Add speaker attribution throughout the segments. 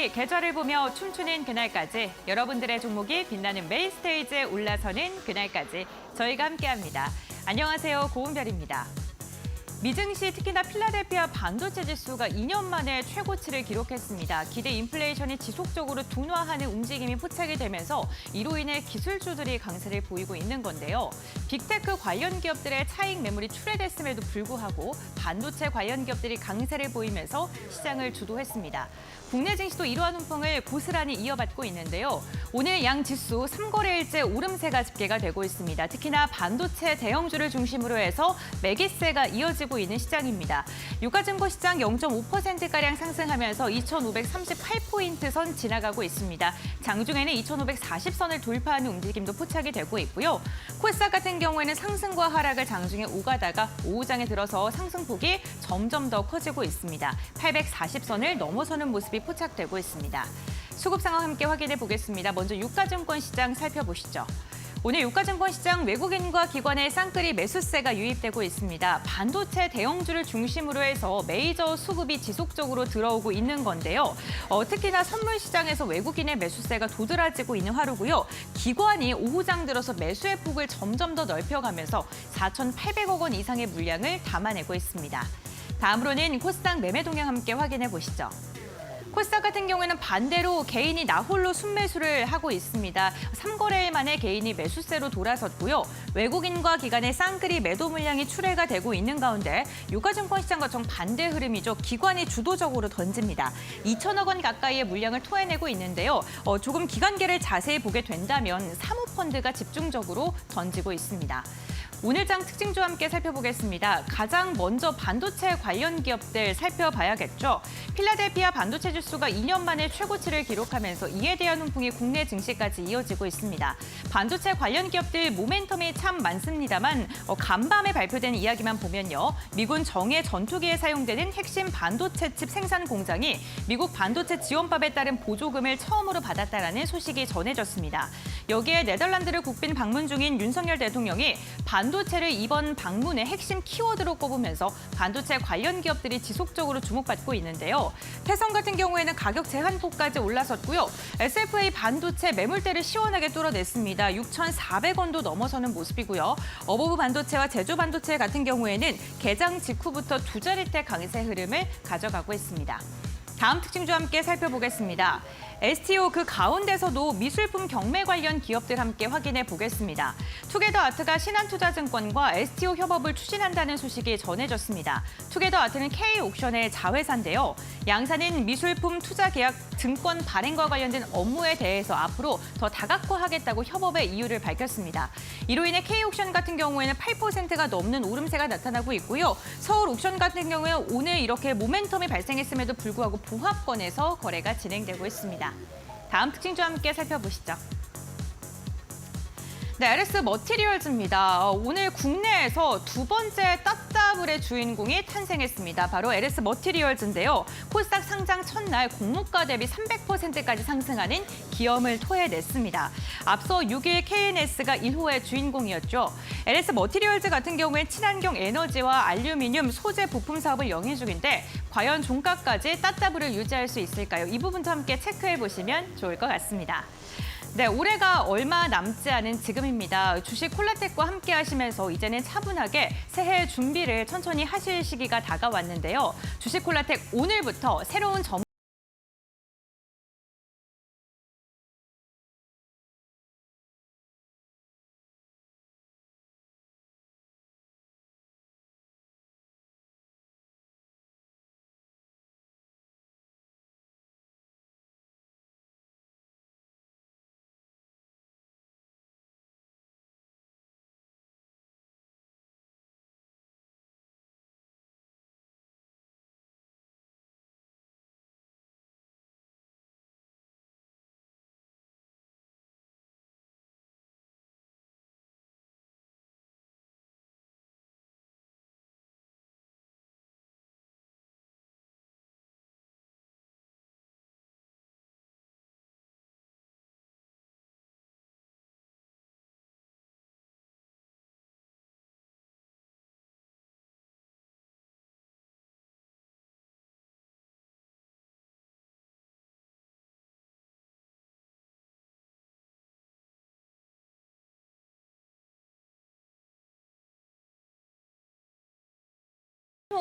Speaker 1: 선수들이 계절을 보며 춤추는 그날까지, 여러분들의 종목이 빛나는 메인 스테이지에 올라서는 그날까지 저희가 함께합니다. 안녕하세요, 고은별입니다. 미증시, 특히나 필라델피아 반도체 지수가 2년 만에 최고치를 기록했습니다. 기대 인플레이션이 지속적으로 둔화하는 움직임이 포착이 되면서 이로 인해 기술주들이 강세를 보이고 있는 건데요. 빅테크 관련 기업들의 차익 매물이 출회됐음에도 불구하고 반도체 관련 기업들이 강세를 보이면서 시장을 주도했습니다. 국내 증시도 이러한 운풍을 고스란히 이어받고 있는데요. 오늘 양 지수 3거래일째 오름세가 집계가 되고 있습니다. 특히나 반도체 대형주를 중심으로 해서 매기세가 이어지고 있는 시장입니다. 유가증권 시장 0.5%가량 상승하면서 2,538포인트 선 지나가고 있습니다. 장중에는 2,540선을 돌파하는 움직임도 포착이 되고 있고요. 코스닥 같은 경우에는 상승과 하락을 장중에 오가다가 오후장에 들어서 상승폭이 점점 더 커지고 있습니다. 840선을 넘어서는 모습이 포착되고 있습니다. 수급 상황 함께 확인해 보겠습니다. 먼저 유가증권 시장 살펴보시죠. 오늘 유가증권 시장 외국인과 기관의 쌍끌이 매수세가 유입되고 있습니다. 반도체 대형주를 중심으로 해서 메이저 수급이 지속적으로 들어오고 있는 건데요. 특히나 선물 시장에서 외국인의 매수세가 도드라지고 있는 하루고요. 기관이 오후장 들어서 매수의 폭을 점점 더 넓혀가면서 4,800억 원 이상의 물량을 담아내고 있습니다. 다음으로는 코스닥 매매 동향 함께 확인해 보시죠. 코스닥 같은 경우에는 반대로 개인이 나홀로 순매수를 하고 있습니다. 3거래일 만에 개인이 매수세로 돌아섰고요. 외국인과 기관의 쌍끌이 매도 물량이 출회가 되고 있는 가운데 유가증권 시장과 정반대 흐름이죠. 기관이 주도적으로 던집니다. 2천억 원 가까이의 물량을 토해내고 있는데요. 조금 기관계를 자세히 보게 된다면 사모펀드가 집중적으로 던지고 있습니다. 오늘장 특징주 함께 살펴보겠습니다. 가장 먼저 반도체 관련 기업들 살펴봐야겠죠. 필라델피아 반도체 지수가 2년 만에 최고치를 기록하면서 이에 대한 훈풍이 국내 증시까지 이어지고 있습니다. 반도체 관련 기업들 모멘텀이 참 많습니다만 간밤에 발표된 이야기만 보면요. 미군 정예 전투기에 사용되는 핵심 반도체 칩 생산 공장이 미국 반도체 지원법에 따른 보조금을 처음으로 받았다라는 소식이 전해졌습니다. 여기에 네덜란드를 국빈 방문 중인 윤석열 대통령이 반도체를 이번 방문의 핵심 키워드로 꼽으면서 반도체 관련 기업들이 지속적으로 주목받고 있는데요. 태성 같은 경우에는 가격 제한폭까지 올라섰고요. SFA 반도체 매물대를 시원하게 뚫어냈습니다. 6,400원도 넘어서는 모습이고요. 어버브 반도체와 제조 반도체 같은 경우에는 개장 직후부터 두 자릿대 강세 흐름을 가져가고 있습니다. 다음 특징주 함께 살펴보겠습니다. STO 그 가운데서도 미술품 경매 관련 기업들 함께 확인해 보겠습니다. 투게더 아트가 신한투자증권과 STO 협업을 추진한다는 소식이 전해졌습니다. 투게더 아트는 K옥션의 자회사인데요. 양사는 미술품 투자 계약 증권 발행과 관련된 업무에 대해서 앞으로 더 다각화하겠다고 협업의 이유를 밝혔습니다. 이로 인해 K옥션 같은 경우에는 8%가 넘는 오름세가 나타나고 있고요. 서울옥션 같은 경우에 오늘 이렇게 모멘텀이 발생했음에도 불구하고 보합권에서 거래가 진행되고 있습니다. 다음 특징주 함께 살펴보시죠. 네, LS 머티리얼즈입니다. 오늘 국내에서 두 번째 따따블의 주인공이 탄생했습니다. 바로 LS 머티리얼즈인데요. 코스닥 상장 첫날 공모가 대비 300%까지 상승하는 기염을 토해냈습니다. 앞서 6일 KNS가 1호의 주인공이었죠. LS 머티리얼즈 같은 경우엔 친환경 에너지와 알루미늄 소재 부품 사업을 영위 중인데 과연 종가까지 따따블을 유지할 수 있을까요? 이 부분도 함께 체크해 보시면 좋을 것 같습니다. 네, 올해가 얼마 남지 않은 지금입니다. 주식 콜라텍과 함께 하시면서 이제는 차분하게 새해 준비를 천천히 하실 시기가 다가왔는데요. 주식 콜라텍 오늘부터 새로운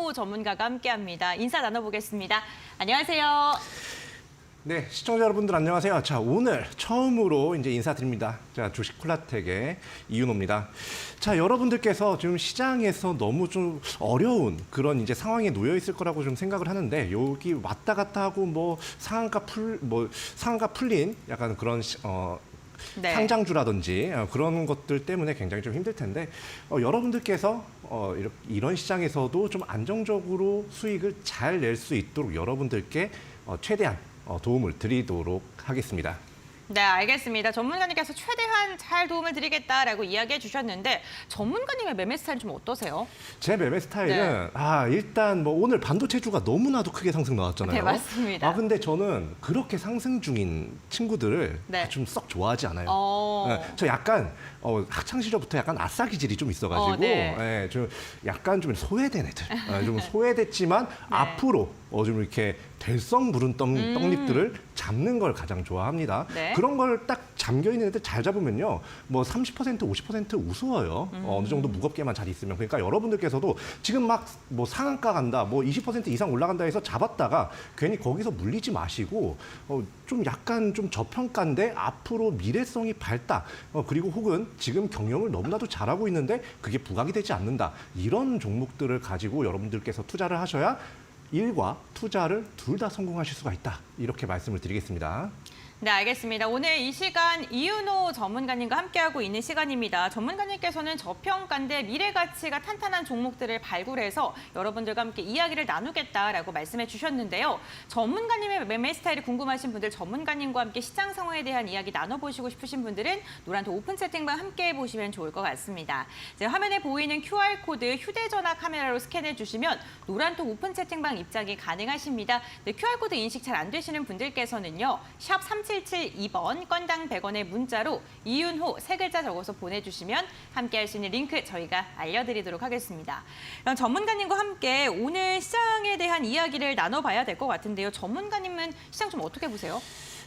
Speaker 1: 이윤호 전문가가 함께합니다. 인사 나눠보겠습니다. 안녕하세요.
Speaker 2: 네, 시청자 여러분들 안녕하세요. 자, 오늘 처음으로 이제 인사드립니다. 자, 주식 콜라텍의 이윤호입니다. 자, 여러분들께서 지금 시장에서 너무 좀 어려운 그런 이제 상황에 놓여 있을 거라고 좀 생각을 하는데, 여기 왔다 갔다 하고 뭐 상한가 풀린 약간 그런
Speaker 1: 네.
Speaker 2: 상장주라든지 그런 것들 때문에 굉장히 좀 힘들 텐데, 여러분들께서 이런 시장에서도 좀 안정적으로 수익을 잘 낼 수 있도록 여러분들께 최대한 도움을 드리도록 하겠습니다.
Speaker 1: 네, 알겠습니다. 전문가님께서 최대한 잘 도움을 드리겠다라고 이야기해 주셨는데 전문가님의 매매 스타일은 좀 어떠세요?
Speaker 2: 제 매매 스타일은 일단 뭐 오늘 반도체주가 너무나도 크게 상승 나왔잖아요.
Speaker 1: 네, 맞습니다.
Speaker 2: 근데 저는 그렇게 상승 중인 친구들을 좀 썩 좋아하지 않아요. 네, 저 약간 학창 시절부터 약간 아싸 기질이 좀 있어가지고 좀 약간 좀 소외된 애들, 좀 소외됐지만 앞으로 좀 이렇게 될성 부른 떡잎들을 잡는 걸 가장 좋아합니다.
Speaker 1: 네.
Speaker 2: 그런 걸 딱 잠겨 있는 애들 잘 잡으면요, 뭐 30%, 50% 우스워요. 어느 정도 무겁게만 잘 있으면. 그러니까 여러분들께서도 지금 막 뭐 상한가 간다, 뭐 20% 이상 올라간다 해서 잡았다가 괜히 거기서 물리지 마시고 좀 약간 좀 저평가인데 앞으로 미래성이 밝다. 그리고 혹은 지금 경영을 너무나도 잘하고 있는데 그게 부각이 되지 않는다. 이런 종목들을 가지고 여러분들께서 투자를 하셔야 일과 투자를 둘 다 성공하실 수가 있다. 이렇게 말씀을 드리겠습니다.
Speaker 1: 네, 알겠습니다. 오늘 이 시간 이윤호 전문가님과 함께하고 있는 시간입니다. 전문가님께서는 저평가인데 미래 가치가 탄탄한 종목들을 발굴해서 여러분들과 함께 이야기를 나누겠다라고 말씀해 주셨는데요. 전문가님의 매매 스타일이 궁금하신 분들, 전문가님과 함께 시장 상황에 대한 이야기 나눠보시고 싶으신 분들은 노란톡 오픈 채팅방 함께해 보시면 좋을 것 같습니다. 이제 화면에 보이는 QR코드 휴대전화 카메라로 스캔해 주시면 노란톡 오픈 채팅방 입장이 가능하십니다. 네, QR코드 인식 잘 안 되시는 분들께서는요. 샵 3772번 건당 100원의 문자로 이윤호 세 글자 적어서 보내주시면 함께할 수 있는 링크 저희가 알려드리도록 하겠습니다. 그럼 전문가님과 함께 오늘 시장에 대한 이야기를 나눠봐야 될 것 같은데요. 전문가님은 시장 좀 어떻게 보세요?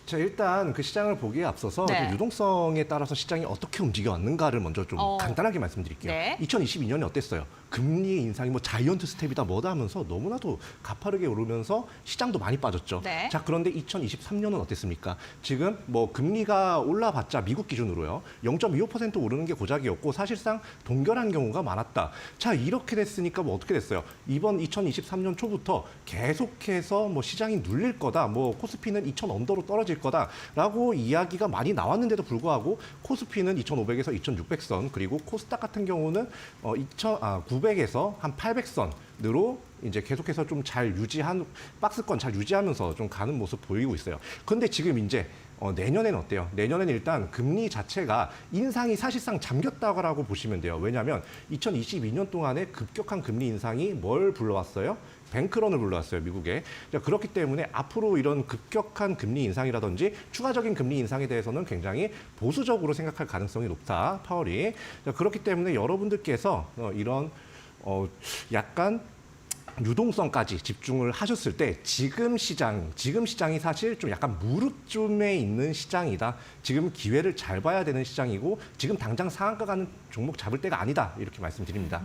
Speaker 2: 자, 일단 그 시장을 보기에 앞서서 그 유동성에 따라서 시장이 어떻게 움직여왔는가를 먼저 좀 간단하게 말씀드릴게요. 2022년이 어땠어요? 금리 인상이 뭐 자이언트 스텝이다 뭐다 하면서 너무나도 가파르게 오르면서 시장도 많이 빠졌죠. 자, 그런데 2023년은 어땠습니까? 지금 뭐 금리가 올라봤자 미국 기준으로요. 0.25% 오르는 게 고작이었고 사실상 동결한 경우가 많았다. 자, 이렇게 됐으니까 뭐 어떻게 됐어요? 이번 2023년 초부터 계속해서 뭐 시장이 눌릴 거다. 뭐 코스피는 2,000 언더로 떨어질 거다라고 이야기가 많이 나왔는데도 불구하고 코스피는 2,500에서 2,600선, 그리고 코스닥 같은 경우는 900에서 한 800선으로 이제 계속해서 좀 잘 유지한 박스권 잘 유지하면서 좀 가는 모습 보이고 있어요. 그런데 지금 이제 내년에는 어때요? 내년에는 일단 금리 자체가 인상이 사실상 잠겼다고 보시면 돼요. 왜냐하면 2022년 동안에 급격한 금리 인상이 뭘 불러왔어요? 뱅크런을 불러왔어요, 미국에. 그렇기 때문에 앞으로 이런 급격한 금리 인상이라든지 추가적인 금리 인상에 대해서는 굉장히 보수적으로 생각할 가능성이 높다, 파월이. 그렇기 때문에 여러분들께서 이런 약간 유동성까지 집중을 하셨을 때 지금 시장이 사실 좀 약간 무릎쯤에 있는 시장이다. 지금 기회를 잘 봐야 되는 시장이고 지금 당장 상한가 가는 종목 잡을 때가 아니다. 이렇게 말씀드립니다.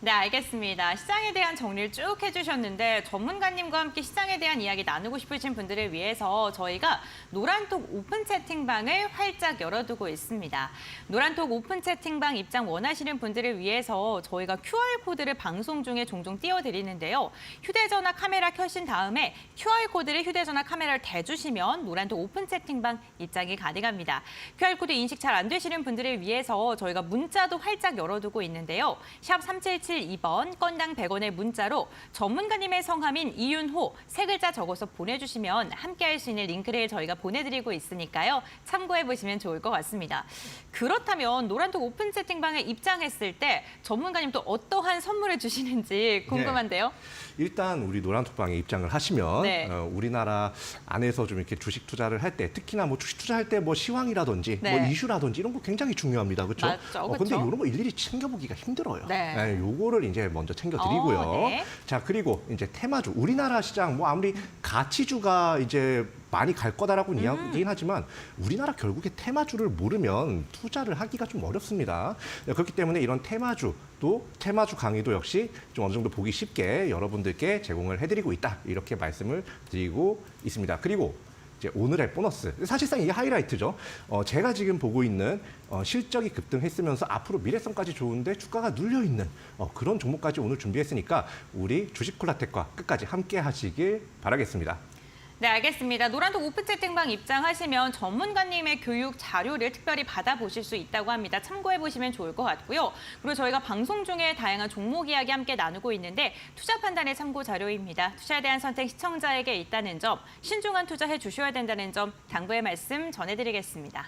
Speaker 1: 네, 알겠습니다. 시장에 대한 정리를 쭉 해주셨는데 전문가님과 함께 시장에 대한 이야기 나누고 싶으신 분들을 위해서 저희가 노란톡 오픈 채팅방을 활짝 열어두고 있습니다. 노란톡 오픈 채팅방 입장 원하시는 분들을 위해서 저희가 QR코드를 방송 중에 종종 띄워드리는데요. 휴대전화 카메라 켜신 다음에 QR코드를 휴대전화 카메라를 대주시면 노란톡 오픈 채팅방 입장이 가능합니다. QR코드 인식 잘 안 되시는 분들을 위해서 저희가 문자도 활짝 열어두고 있는데요. 샵 3772번 건당 100원의 문자로 전문가님의 성함인 이윤호 세 글자 적어서 보내주시면 함께할 수 있는 링크를 저희가 보내드리고 있으니까요. 참고해보시면 좋을 것 같습니다. 그렇다면 노란톡 오픈 채팅방에 입장했을 때 전문가님 또 어떠한 선물을 주시는지 궁금한데요.
Speaker 2: 일단 우리 노란톡방에 입장을 하시면 우리나라 안에서 좀 이렇게 주식 투자를 할 때 특히나 뭐 주식 투자할 때 뭐 시황이라든지 뭐 이슈라든지 이런 거 굉장히 중요합니다. 그렇죠?
Speaker 1: 맞죠.
Speaker 2: 근데 이런 거 일일이 챙겨보기가 힘들어요. 요거 요거를 이제 먼저 챙겨드리고요.
Speaker 1: 네.
Speaker 2: 자, 그리고 이제 테마주, 우리나라 시장 뭐 아무리 가치주가 이제 많이 갈 거다라고는 이야기긴 하지만 우리나라 결국에 테마주를 모르면 투자를 하기가 좀 어렵습니다. 그렇기 때문에 이런 테마주 강의도 역시 좀 어느 정도 보기 쉽게 여러분들께 제공을 해드리고 있다. 이렇게 말씀을 드리고 있습니다. 그리고 이제 오늘의 보너스. 사실상 이게 하이라이트죠. 제가 지금 보고 있는 실적이 급등했으면서 앞으로 미래성까지 좋은데 주가가 눌려있는 그런 종목까지 오늘 준비했으니까 우리 주식콜라텍과 끝까지 함께 하시길 바라겠습니다.
Speaker 1: 네, 알겠습니다. 노란톡 오픈 채팅방 입장하시면 전문가님의 교육 자료를 특별히 받아보실 수 있다고 합니다. 참고해보시면 좋을 것 같고요. 그리고 저희가 방송 중에 다양한 종목 이야기 함께 나누고 있는데 투자 판단의 참고 자료입니다. 투자에 대한 선택 시청자에게 있다는 점, 신중한 투자해 주셔야 된다는 점 당부의 말씀 전해드리겠습니다.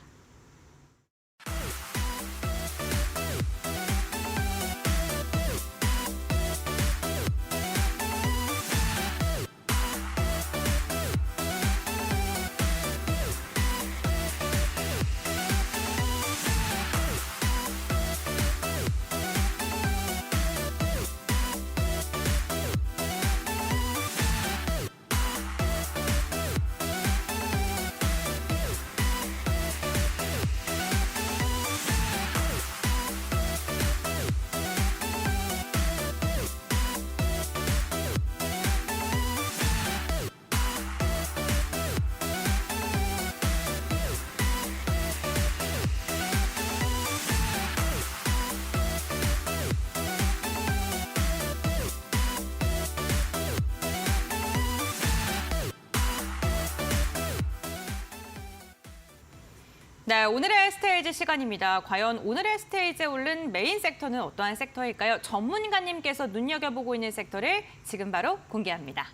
Speaker 1: 네, 오늘의 스테이지 시간입니다. 과연 오늘의 스테이지에 오른 메인 섹터는 어떠한 섹터일까요? 전문가님께서 눈여겨보고 있는 섹터를 지금 바로 공개합니다.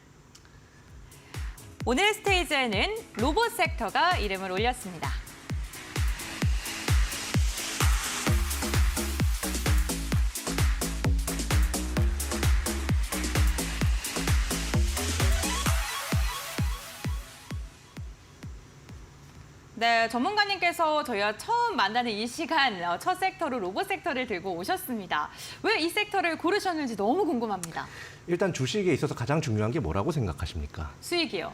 Speaker 1: 오늘 스테이지에는 로봇 섹터가 이름을 올렸습니다. 네, 전문가님께서 저희와 처음 만나는 이 시간 첫 섹터로 로봇 섹터를 들고 오셨습니다. 왜 이 섹터를 고르셨는지 너무 궁금합니다.
Speaker 2: 일단 주식에 있어서 가장 중요한 게 뭐라고 생각하십니까?
Speaker 1: 수익이요.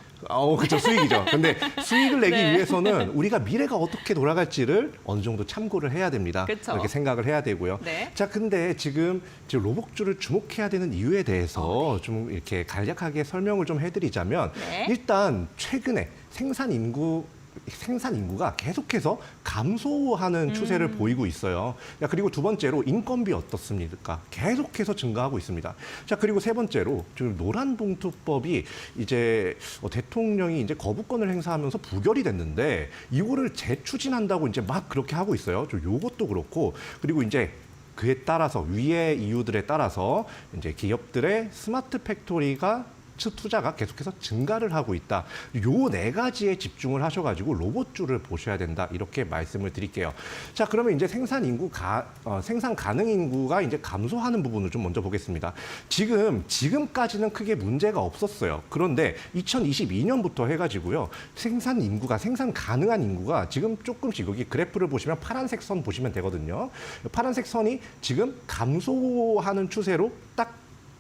Speaker 2: 그렇죠. 수익이죠. 근데 수익을 내기
Speaker 1: 네.
Speaker 2: 위해서는 우리가 미래가 어떻게 돌아갈지를 어느 정도 참고를 해야 됩니다.
Speaker 1: 그쵸.
Speaker 2: 이렇게 생각을 해야 되고요.
Speaker 1: 네.
Speaker 2: 자, 근데 지금 로봇주를 주목해야 되는 이유에 대해서 좀 이렇게 간략하게 설명을 좀 해드리자면
Speaker 1: 네.
Speaker 2: 일단 최근에 생산 인구가 계속해서 감소하는 추세를 보이고 있어요. 그리고 두 번째로 인건비 어떻습니까? 계속해서 증가하고 있습니다. 자, 그리고 세 번째로 지금 노란봉투법이 이제 대통령이 이제 거부권을 행사하면서 부결이 됐는데 이거를 재추진한다고 이제 막 그렇게 하고 있어요. 요것도 그렇고 그리고 이제 그에 따라서 위의 이유들에 따라서 이제 기업들의 스마트 팩토리가 투자가 계속해서 증가를 하고 있다. 요 네 가지에 집중을 하셔가지고 로봇주를 보셔야 된다. 이렇게 말씀을 드릴게요. 자, 그러면 이제 생산 가능 인구가 이제 감소하는 부분을 좀 먼저 보겠습니다. 지금까지는 크게 문제가 없었어요. 그런데 2022년부터 해가지고요. 생산 가능한 인구가 지금 조금씩 여기 그래프를 보시면 파란색 선 보시면 되거든요. 파란색 선이 지금 감소하는 추세로 딱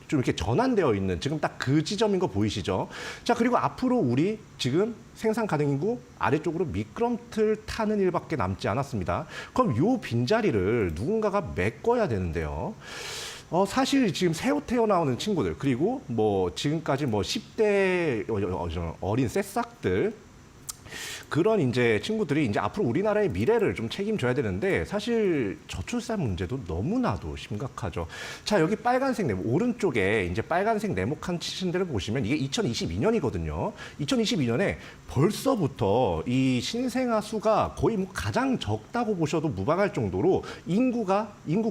Speaker 2: 좀 이렇게 전환되어 있는 지금 딱 그 지점인 거 보이시죠? 자, 그리고 앞으로 우리 지금 생산 가능 인구 아래쪽으로 미끄럼틀 타는 일밖에 남지 않았습니다. 그럼 요 빈자리를 누군가가 메꿔야 되는데요. 사실 지금 새로 태어나오는 친구들 그리고 뭐 지금까지 뭐 10대 어린 새싹들 그런 이제 친구들이 이제 앞으로 우리나라의 미래를 좀 책임져야 되는데 사실 저출산 문제도 너무나도 심각하죠. 자, 여기 빨간색 네모 오른쪽에 이제 빨간색 네모칸 치신 데를 보시면 이게 2022년이거든요. 2022년에 벌써부터 이 신생아 수가 거의 뭐 가장 적다고 보셔도 무방할 정도로 인구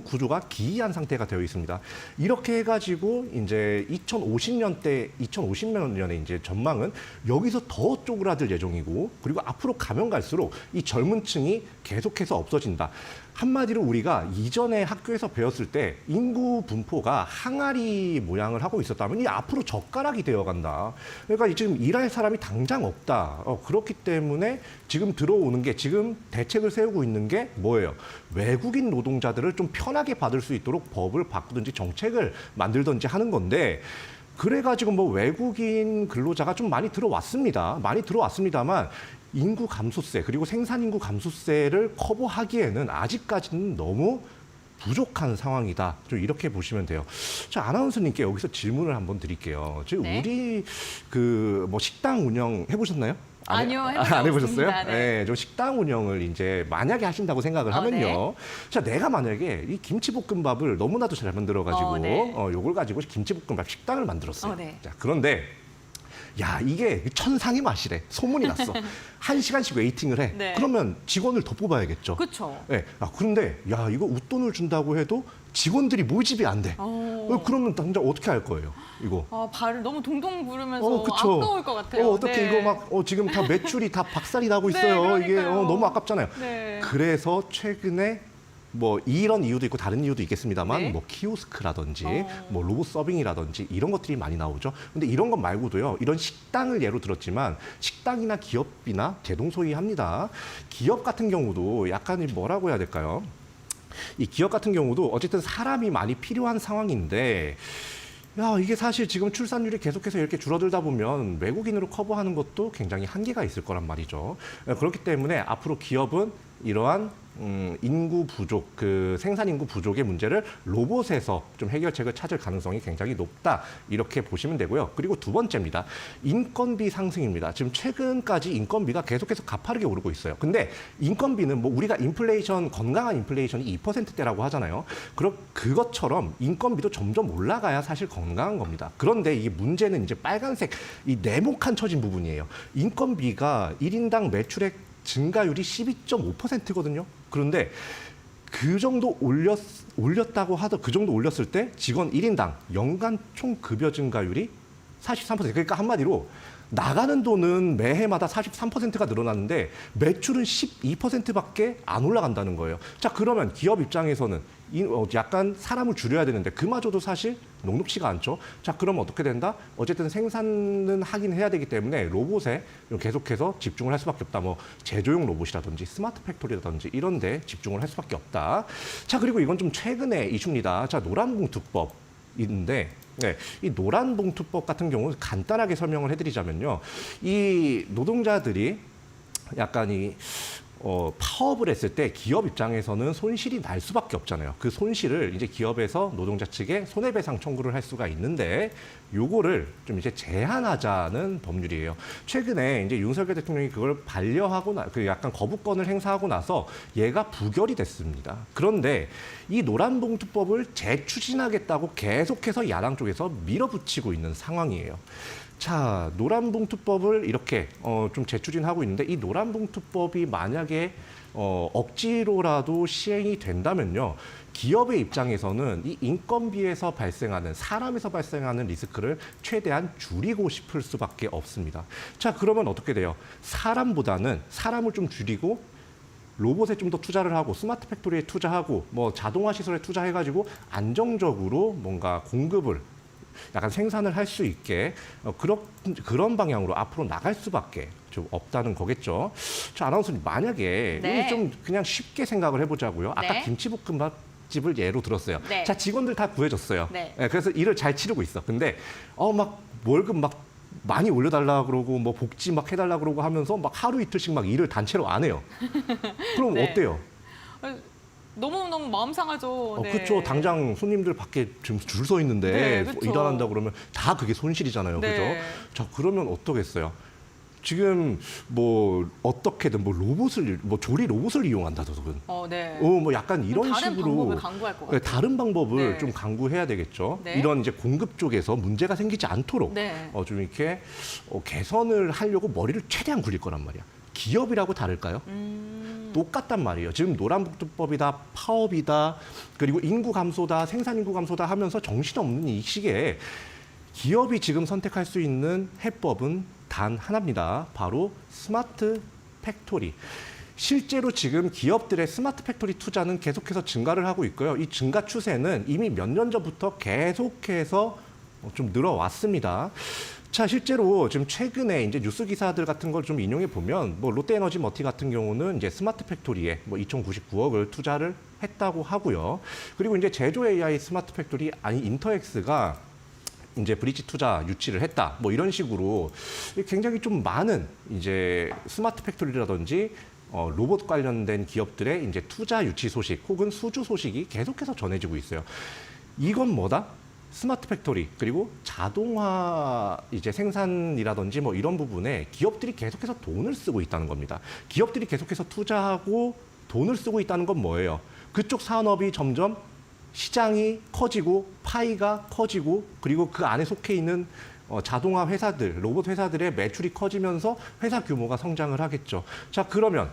Speaker 2: 구조가 기이한 상태가 되어 있습니다. 이렇게 해가지고 이제 2050년에 이제 전망은 여기서 더 쪼그라들 예정이고 그리고 앞으로 가면 갈수록 이 젊은 층이 계속해서 없어진다. 한마디로 우리가 이전에 학교에서 배웠을 때 인구 분포가 항아리 모양을 하고 있었다면 이 앞으로 젓가락이 되어간다. 그러니까 지금 일할 사람이 당장 없다. 그렇기 때문에 지금 들어오는 게 지금 대책을 세우고 있는 게 뭐예요? 외국인 노동자들을 좀 편하게 받을 수 있도록 법을 바꾸든지 정책을 만들든지 하는 건데 그래가지고 뭐 외국인 근로자가 좀 많이 들어왔습니다. 많이 들어왔습니다만 인구 감소세 그리고 생산 인구 감소세를 커버하기에는 아직까지는 너무 부족한 상황이다. 좀 이렇게 보시면 돼요. 자, 아나운서님께 여기서 질문을 한번 드릴게요. 지금
Speaker 1: 네.
Speaker 2: 우리 그 뭐 식당 운영 해보셨나요?
Speaker 1: 아니요,
Speaker 2: 안 해보셨어요?
Speaker 1: 네.
Speaker 2: 네, 저 식당 운영을 이제 만약에 하신다고 생각을 하면요.
Speaker 1: 네.
Speaker 2: 자, 내가 만약에 이 김치볶음밥을 너무나도 잘 만들어가지고
Speaker 1: 네.
Speaker 2: 요걸 가지고 김치볶음밥 식당을 만들었어요.
Speaker 1: 네.
Speaker 2: 자, 그런데 야, 이게 천상의 맛이래. 소문이 났어. 1시간씩 웨이팅을 해.
Speaker 1: 네.
Speaker 2: 그러면 직원을 더 뽑아야겠죠.
Speaker 1: 그렇죠.
Speaker 2: 네. 그런데 야, 이거 웃돈을 준다고 해도 직원들이 모집이 안 돼. 그러면 당장 어떻게 할 거예요? 이거.
Speaker 1: 발을 너무 동동 구르면서
Speaker 2: 그쵸.
Speaker 1: 아까울 것 같아요.
Speaker 2: 어떻게
Speaker 1: 네.
Speaker 2: 이거 막 지금 다 매출이 다 박살이 나고
Speaker 1: 네,
Speaker 2: 있어요. 이게
Speaker 1: 그러니까요.
Speaker 2: 너무 아깝잖아요.
Speaker 1: 네.
Speaker 2: 그래서 최근에 뭐 이런 이유도 있고 다른 이유도 있겠습니다만
Speaker 1: 네.
Speaker 2: 뭐 키오스크라든지 뭐 로봇 서빙이라든지 이런 것들이 많이 나오죠. 근데 이런 것 말고도요. 이런 식당을 예로 들었지만 식당이나 기업이나 대동소이합니다. 기업 같은 경우도 약간 뭐라고 해야 될까요? 이 기업 같은 경우도 어쨌든 사람이 많이 필요한 상황인데 야, 이게 사실 지금 출산율이 계속해서 이렇게 줄어들다 보면 외국인으로 커버하는 것도 굉장히 한계가 있을 거란 말이죠. 그렇기 때문에 앞으로 기업은 이러한 인구 부족, 그 생산 인구 부족의 문제를 로봇에서 좀 해결책을 찾을 가능성이 굉장히 높다. 이렇게 보시면 되고요. 그리고 두 번째입니다. 인건비 상승입니다. 지금 최근까지 인건비가 계속해서 가파르게 오르고 있어요. 근데 인건비는 뭐 우리가 인플레이션, 건강한 인플레이션이 2%대라고 하잖아요. 그것처럼 인건비도 점점 올라가야 사실 건강한 겁니다. 그런데 이게 문제는 이제 빨간색 이 네모칸 쳐진 부분이에요. 인건비가 1인당 매출액 증가율이 12.5%거든요. 그런데 그 정도 올렸다고 하더 그 정도 올렸을 때 직원 1인당 연간 총 급여 증가율이 43%. 그러니까 한마디로 나가는 돈은 매해마다 43%가 늘어났는데 매출은 12%밖에 안 올라간다는 거예요. 자, 그러면 기업 입장에서는 약간 사람을 줄여야 되는데 그마저도 사실 녹록치가 않죠. 자, 그러면 어떻게 된다? 어쨌든 생산은 하긴 해야 되기 때문에 로봇에 계속해서 집중을 할 수밖에 없다. 뭐 제조용 로봇이라든지 스마트 팩토리라든지 이런 데 집중을 할 수밖에 없다. 자, 그리고 이건 좀 최근의 이슈입니다. 자, 노란봉투법. 있는데 이 노란봉투법 같은 경우는 간단하게 설명을 해드리자면요. 이 노동자들이 약간 파업을 했을 때 기업 입장에서는 손실이 날 수밖에 없잖아요. 그 손실을 이제 기업에서 노동자 측에 손해배상 청구를 할 수가 있는데 요거를 좀 이제 제한하자는 법률이에요. 최근에 이제 윤석열 대통령이 그걸 반려하고 그 약간 거부권을 행사하고 나서 얘가 부결이 됐습니다. 그런데 이 노란봉투법을 재추진하겠다고 계속해서 야당 쪽에서 밀어붙이고 있는 상황이에요. 자, 노란봉투법을 이렇게 좀 재추진하고 있는데 이 노란봉투법이 만약에 억지로라도 시행이 된다면요. 기업의 입장에서는 이 인건비에서 발생하는 사람에서 발생하는 리스크를 최대한 줄이고 싶을 수밖에 없습니다. 자, 그러면 어떻게 돼요? 사람보다는 사람을 좀 줄이고 로봇에 좀 더 투자를 하고 스마트 팩토리에 투자하고 뭐 자동화 시설에 투자해가지고 안정적으로 뭔가 공급을 약간 생산을 할 수 있게 그런 방향으로 앞으로 나갈 수밖에 좀 없다는 거겠죠. 저 아나운서님 만약에
Speaker 1: 네.
Speaker 2: 좀 그냥 쉽게 생각을 해보자고요. 아까
Speaker 1: 네.
Speaker 2: 김치볶음밥 집을 예로 들었어요.
Speaker 1: 네.
Speaker 2: 자, 직원들 다 구해줬어요.
Speaker 1: 네.
Speaker 2: 그래서 일을 잘 치르고 있어. 근데 막 월급 막 많이 올려달라 그러고 뭐 복지 막 해달라 그러고 하면서 막 하루 이틀씩 막 일을 단체로 안 해요. 그럼
Speaker 1: 네.
Speaker 2: 어때요?
Speaker 1: 너무너무 마음 상하죠. 네.
Speaker 2: 그렇죠. 당장 손님들 밖에 지금 줄 서 있는데
Speaker 1: 네, 그쵸.
Speaker 2: 일 안 한다 그러면 다 그게 손실이잖아요.
Speaker 1: 네.
Speaker 2: 그죠? 자, 그러면 어떠겠어요? 지금 뭐 어떻게든 뭐 로봇을 뭐 조리 로봇을 이용한다더군.
Speaker 1: 네.
Speaker 2: 뭐 약간 이런
Speaker 1: 다른
Speaker 2: 식으로
Speaker 1: 방법을 강구할 것 같아요.
Speaker 2: 다른 방법을
Speaker 1: 네.
Speaker 2: 좀 강구해야 되겠죠.
Speaker 1: 네.
Speaker 2: 이런 이제 공급 쪽에서 문제가 생기지 않도록
Speaker 1: 네.
Speaker 2: 좀 이렇게 개선을 하려고 머리를 최대한 굴릴 거란 말이야. 기업이라고 다를까요? 똑같단 말이에요. 지금 노란봉투법이다, 파업이다, 그리고 인구 감소다, 생산 인구 감소다 하면서 정신없는 이 시기에 기업이 지금 선택할 수 있는 해법은 단 하나입니다. 바로 스마트 팩토리. 실제로 지금 기업들의 스마트 팩토리 투자는 계속해서 증가를 하고 있고요. 이 증가 추세는 이미 몇 년 전부터 계속해서 좀 늘어왔습니다. 자, 실제로 지금 최근에 이제 뉴스 기사들 같은 걸 좀 인용해 보면 뭐 롯데에너지 머티 같은 경우는 이제 스마트 팩토리에 뭐 2,099억을 투자를 했다고 하고요. 그리고 이제 제조 AI 스마트 팩토리 아니 인터엑스가 이제 브릿지 투자 유치를 했다. 뭐 이런 식으로 굉장히 좀 많은 이제 스마트 팩토리라든지 로봇 관련된 기업들의 이제 투자 유치 소식 혹은 수주 소식이 계속해서 전해지고 있어요. 이건 뭐다? 스마트 팩토리 그리고 자동화 이제 생산이라든지 뭐 이런 부분에 기업들이 계속해서 돈을 쓰고 있다는 겁니다. 기업들이 계속해서 투자하고 돈을 쓰고 있다는 건 뭐예요? 그쪽 산업이 점점 시장이 커지고 파이가 커지고 그리고 그 안에 속해 있는 자동화 회사들, 로봇 회사들의 매출이 커지면서 회사 규모가 성장을 하겠죠. 자, 그러면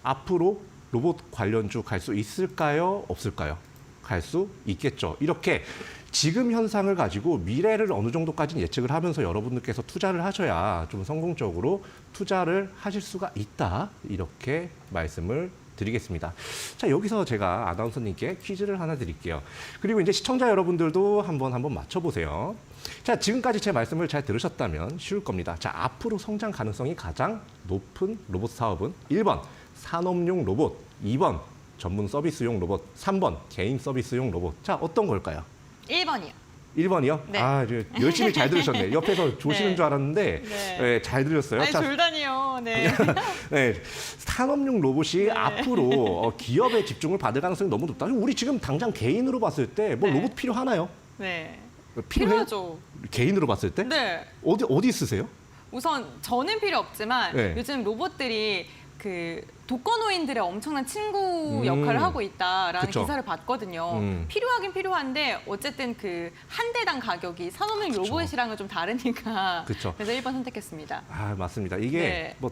Speaker 2: 앞으로 로봇 관련주 갈 수 있을까요? 없을까요? 갈 수 있겠죠. 이렇게 지금 현상을 가지고 미래를 어느 정도까지는 예측을 하면서 여러분들께서 투자를 하셔야 좀 성공적으로 투자를 하실 수가 있다. 이렇게 말씀을 드리겠습니다. 자, 여기서 제가 아나운서님께 퀴즈를 하나 드릴게요. 그리고 이제 시청자 여러분들도 한번 맞춰보세요. 자, 지금까지 제 말씀을 잘 들으셨다면 쉬울 겁니다. 자, 앞으로 성장 가능성이 가장 높은 로봇 사업은 1번 산업용 로봇, 2번 전문 서비스용 로봇, 3번 개인 서비스용 로봇. 자, 어떤 걸까요?
Speaker 1: 1번이요.
Speaker 2: 1번이요?
Speaker 1: 네.
Speaker 2: 아, 열심히 잘 들으셨네. 옆에서 조시는
Speaker 1: 네.
Speaker 2: 줄 알았는데
Speaker 1: 네.
Speaker 2: 네, 잘 들으셨어요.
Speaker 1: 아니,
Speaker 2: 자,
Speaker 1: 졸단이요. 네.
Speaker 2: 네, 산업용 로봇이 앞으로 기업의 집중을 받을 가능성이 너무 높다. 우리 지금 당장 개인으로 봤을 때 뭐
Speaker 1: 네.
Speaker 2: 로봇 필요하나요?
Speaker 1: 네.
Speaker 2: 필요해요?
Speaker 1: 필요하죠.
Speaker 2: 개인으로 봤을 때?
Speaker 1: 네.
Speaker 2: 어디 쓰세요?
Speaker 1: 우선 저는 필요 없지만
Speaker 2: 네.
Speaker 1: 요즘 로봇들이 그 독거노인들의 엄청난 친구 역할을 하고 있다라는
Speaker 2: 그쵸.
Speaker 1: 기사를 봤거든요. 필요하긴 필요한데 어쨌든 그 한 대당 가격이 산업용
Speaker 2: 그쵸.
Speaker 1: 로봇이랑은 좀 다르니까
Speaker 2: 그쵸.
Speaker 1: 그래서 1번 선택했습니다.
Speaker 2: 아, 맞습니다. 이게
Speaker 1: 네.
Speaker 2: 뭐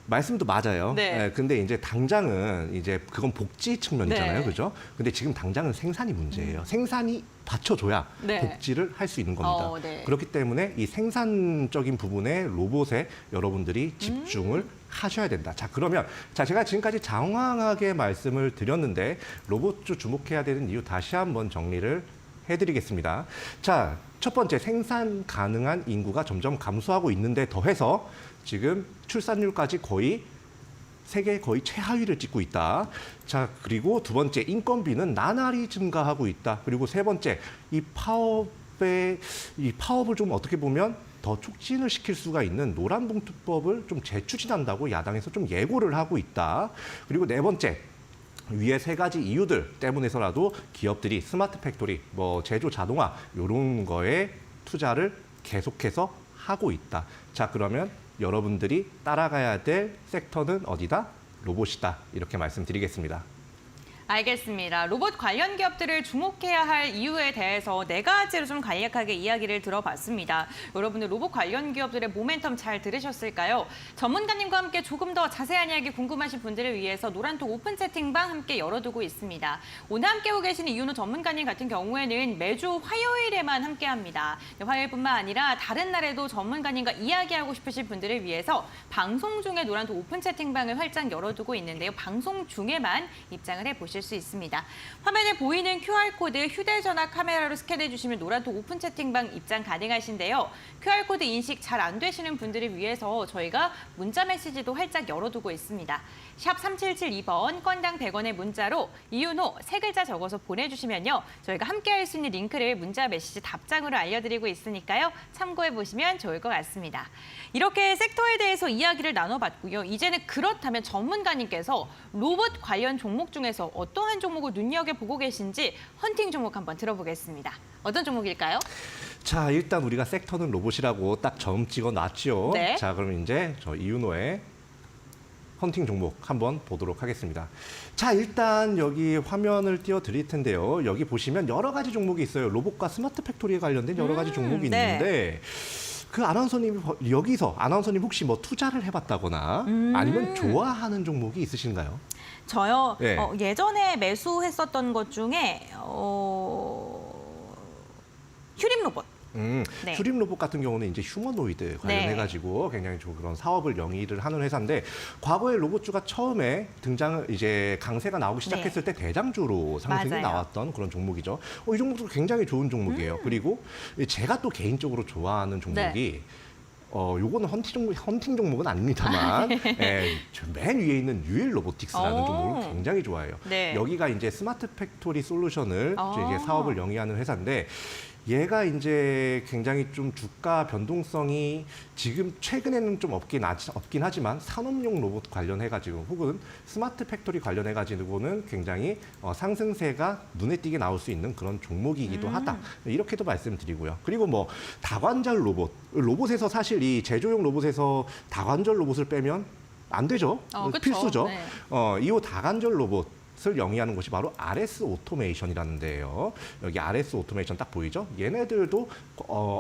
Speaker 2: 말씀도 맞아요.
Speaker 1: 네.
Speaker 2: 네, 근데 이제 당장은 이제 그건 복지 측면이잖아요.
Speaker 1: 네.
Speaker 2: 그죠? 근데 지금 당장은 생산이 문제예요. 생산이 받쳐줘야
Speaker 1: 네.
Speaker 2: 복지를 할 수 있는 겁니다.
Speaker 1: 네.
Speaker 2: 그렇기 때문에 이 생산적인 부분에 로봇에 여러분들이 집중을 하셔야 된다. 자, 그러면 자, 제가 지금까지 장황하게 말씀을 드렸는데 로봇주 주목해야 되는 이유 다시 한번 정리를 해드리겠습니다. 자, 첫 번째 생산 가능한 인구가 점점 감소하고 있는데 더해서 지금 출산율까지 거의 세계 거의 최하위를 찍고 있다. 자, 그리고 두 번째 인건비는 나날이 증가하고 있다. 그리고 세 번째 이 파업을 좀 어떻게 보면 더 촉진을 시킬 수가 있는 노란봉투법을 좀 재추진한다고 야당에서 좀 예고를 하고 있다. 그리고 네 번째 위에 세 가지 이유들 때문에서라도 기업들이 스마트 팩토리, 뭐 제조 자동화 이런 거에 투자를 계속해서 하고 있다. 자, 그러면 여러분들이 따라가야 될 섹터는 어디다? 로봇이다. 이렇게 말씀드리겠습니다.
Speaker 1: 알겠습니다. 로봇 관련 기업들을 주목해야 할 이유에 대해서 네 가지로 좀 간략하게 이야기를 들어봤습니다. 여러분들 로봇 관련 기업들의 모멘텀 잘 들으셨을까요? 전문가님과 함께 조금 더 자세한 이야기 궁금하신 분들을 위해서 노란톡 오픈 채팅방 함께 열어두고 있습니다. 오늘 함께하고 계시는 이윤호 전문가님 같은 경우에는 매주 화요일에만 함께합니다. 화요일뿐만 아니라 다른 날에도 전문가님과 이야기하고 싶으신 분들을 위해서 방송 중에 노란톡 오픈 채팅방을 활짝 열어두고 있는데요. 방송 중에만 입장을 해보실 수 있습니다. 화면에 보이는 QR코드 휴대전화 카메라로 스캔해 주시면 노란톡 오픈 채팅방 입장 가능하신데요. QR코드 인식 잘 안 되시는 분들을 위해서 저희가 문자 메시지도 활짝 열어두고 있습니다. 샵 3772번 건당 100원의 문자로 이윤호 세 글자 적어서 보내주시면요. 저희가 함께할 수 있는 링크를 문자 메시지 답장으로 알려드리고 있으니까요. 참고해 보시면 좋을 것 같습니다. 이렇게 섹터에 대해서 이야기를 나눠봤고요. 이제는 그렇다면 전문가님께서 로봇 관련 종목 중에서 어떠한 종목을 눈여겨보고 계신지 헌팅 종목 한번 들어보겠습니다. 어떤 종목일까요?
Speaker 2: 자, 일단 우리가 섹터는 로봇이라고 딱 점 찍어놨죠.
Speaker 1: 네.
Speaker 2: 자, 그럼 이제 저 이윤호의 헌팅 종목 한번 보도록 하겠습니다. 자, 일단 여기 화면을 띄워드릴 텐데요. 여기 보시면 여러 가지 종목이 있어요. 로봇과 스마트 팩토리에 관련된 여러 가지 종목이
Speaker 1: 네.
Speaker 2: 있는데 그 아나운서님 여기서 아나운서님 혹시 뭐 투자를 해봤다거나 아니면 좋아하는 종목이 있으신가요?
Speaker 1: 저요.
Speaker 2: 네.
Speaker 1: 예전에 매수했었던 것 중에 휴림 로봇. 네.
Speaker 2: 슈림 로봇 같은 경우는 이제 휴머노이드 관련해가지고 굉장히 좀 그런 사업을 영위를 하는 회사인데 과거에 로봇주가 처음에 이제 강세가 나오기 시작했을 때 대장주로 상승이
Speaker 1: 맞아요.
Speaker 2: 나왔던 그런 종목이죠. 이 종목도 굉장히 좋은 종목이에요. 그리고 제가 또 개인적으로 좋아하는 종목이 요거는 헌팅 종목은 아닙니다만 맨 위에 있는 유일 로보틱스라는 종목을 굉장히 좋아해요.
Speaker 1: 네.
Speaker 2: 여기가 이제 스마트 팩토리 솔루션을 이제 사업을 영위하는 회사인데 얘가 이제 굉장히 좀 주가 변동성이 지금 최근에는 좀 없긴 하지만 산업용 로봇 관련해가지고 혹은 스마트 팩토리 관련해가지고는 굉장히 상승세가 눈에 띄게 나올 수 있는 그런 종목이기도 하다. 이렇게도 말씀드리고요. 그리고 뭐 다관절 로봇에서 사실 이 제조용 로봇에서 다관절 로봇을 빼면 안 되죠. 필수죠.
Speaker 1: 네.
Speaker 2: 이 다관절 로봇을 영위하는 곳이 바로 RS 오토메이션이라는 데예요. 여기 RS 오토메이션 딱 보이죠? 얘네들도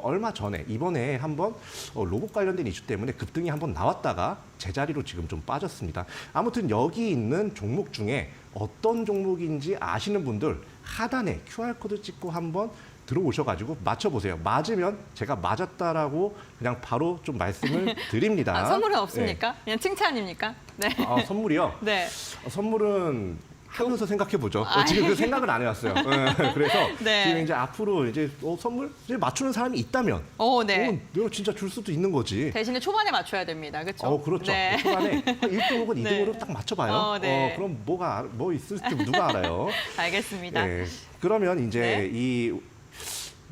Speaker 2: 얼마 전에 이번에 한번 로봇 관련된 이슈 때문에 급등이 한번 나왔다가 제자리로 지금 좀 빠졌습니다. 아무튼 여기 있는 종목 중에 어떤 종목인지 아시는 분들 하단에 QR코드 찍고 한번 들어오셔가지고 맞춰보세요. 맞으면 제가 맞았다라고 그냥 바로 좀 말씀을 드립니다.
Speaker 1: 선물은 없습니까? 그냥 칭찬입니까? 네.
Speaker 2: 선물이요?
Speaker 1: 네.
Speaker 2: 선물은 하면서 생각해보죠. 지금 그 생각을 안 해왔어요. 그래서 지금 이제 앞으로 이제 선물 이제 맞추는 사람이 있다면 내가 진짜 줄 수도 있는 거지.
Speaker 1: 대신에 초반에 맞춰야 됩니다. 그렇죠?
Speaker 2: 그렇죠.
Speaker 1: 네.
Speaker 2: 초반에 1등 혹은 2등으로 딱 맞춰봐요.
Speaker 1: 네.
Speaker 2: 그럼 뭐 있을지 누가 알아요.
Speaker 1: 알겠습니다.
Speaker 2: 그러면 이제 이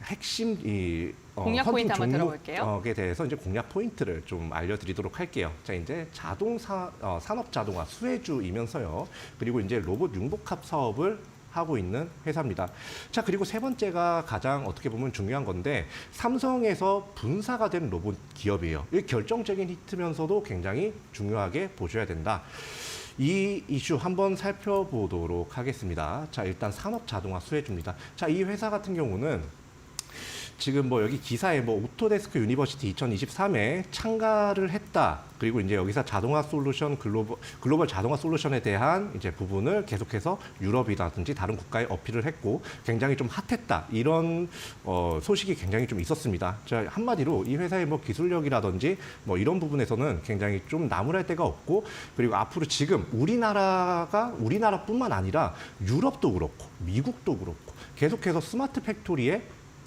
Speaker 2: 핵심
Speaker 1: 공략 포인트 한번 들어볼게요.
Speaker 2: 에 대해서 이제 공략 포인트를 좀 알려드리도록 할게요. 자, 이제 산업 자동화 수혜주이면서요. 그리고 이제 로봇 융복합 사업을 하고 있는 회사입니다. 자, 그리고 세 번째가 가장 어떻게 보면 중요한 건데 삼성에서 분사가 된 로봇 기업이에요. 이 결정적인 히트면서도 굉장히 중요하게 보셔야 된다. 이 이슈 한번 살펴보도록 하겠습니다. 자, 일단 산업 자동화 수혜주입니다. 자, 이 회사 같은 경우는 지금 뭐 여기 기사에 뭐 오토데스크 유니버시티 2023에 참가를 했다. 그리고 이제 여기서 자동화 솔루션 글로벌 자동화 솔루션에 대한 이제 부분을 계속해서 유럽이라든지 다른 국가에 어필을 했고 굉장히 좀 핫했다. 이런 소식이 굉장히 좀 있었습니다. 자, 한마디로 이 회사의 뭐 기술력이라든지 뭐 이런 부분에서는 굉장히 좀 나무랄 데가 없고 그리고 앞으로 지금 우리나라뿐만 아니라 유럽도 그렇고 미국도 그렇고 계속해서 스마트 팩토리에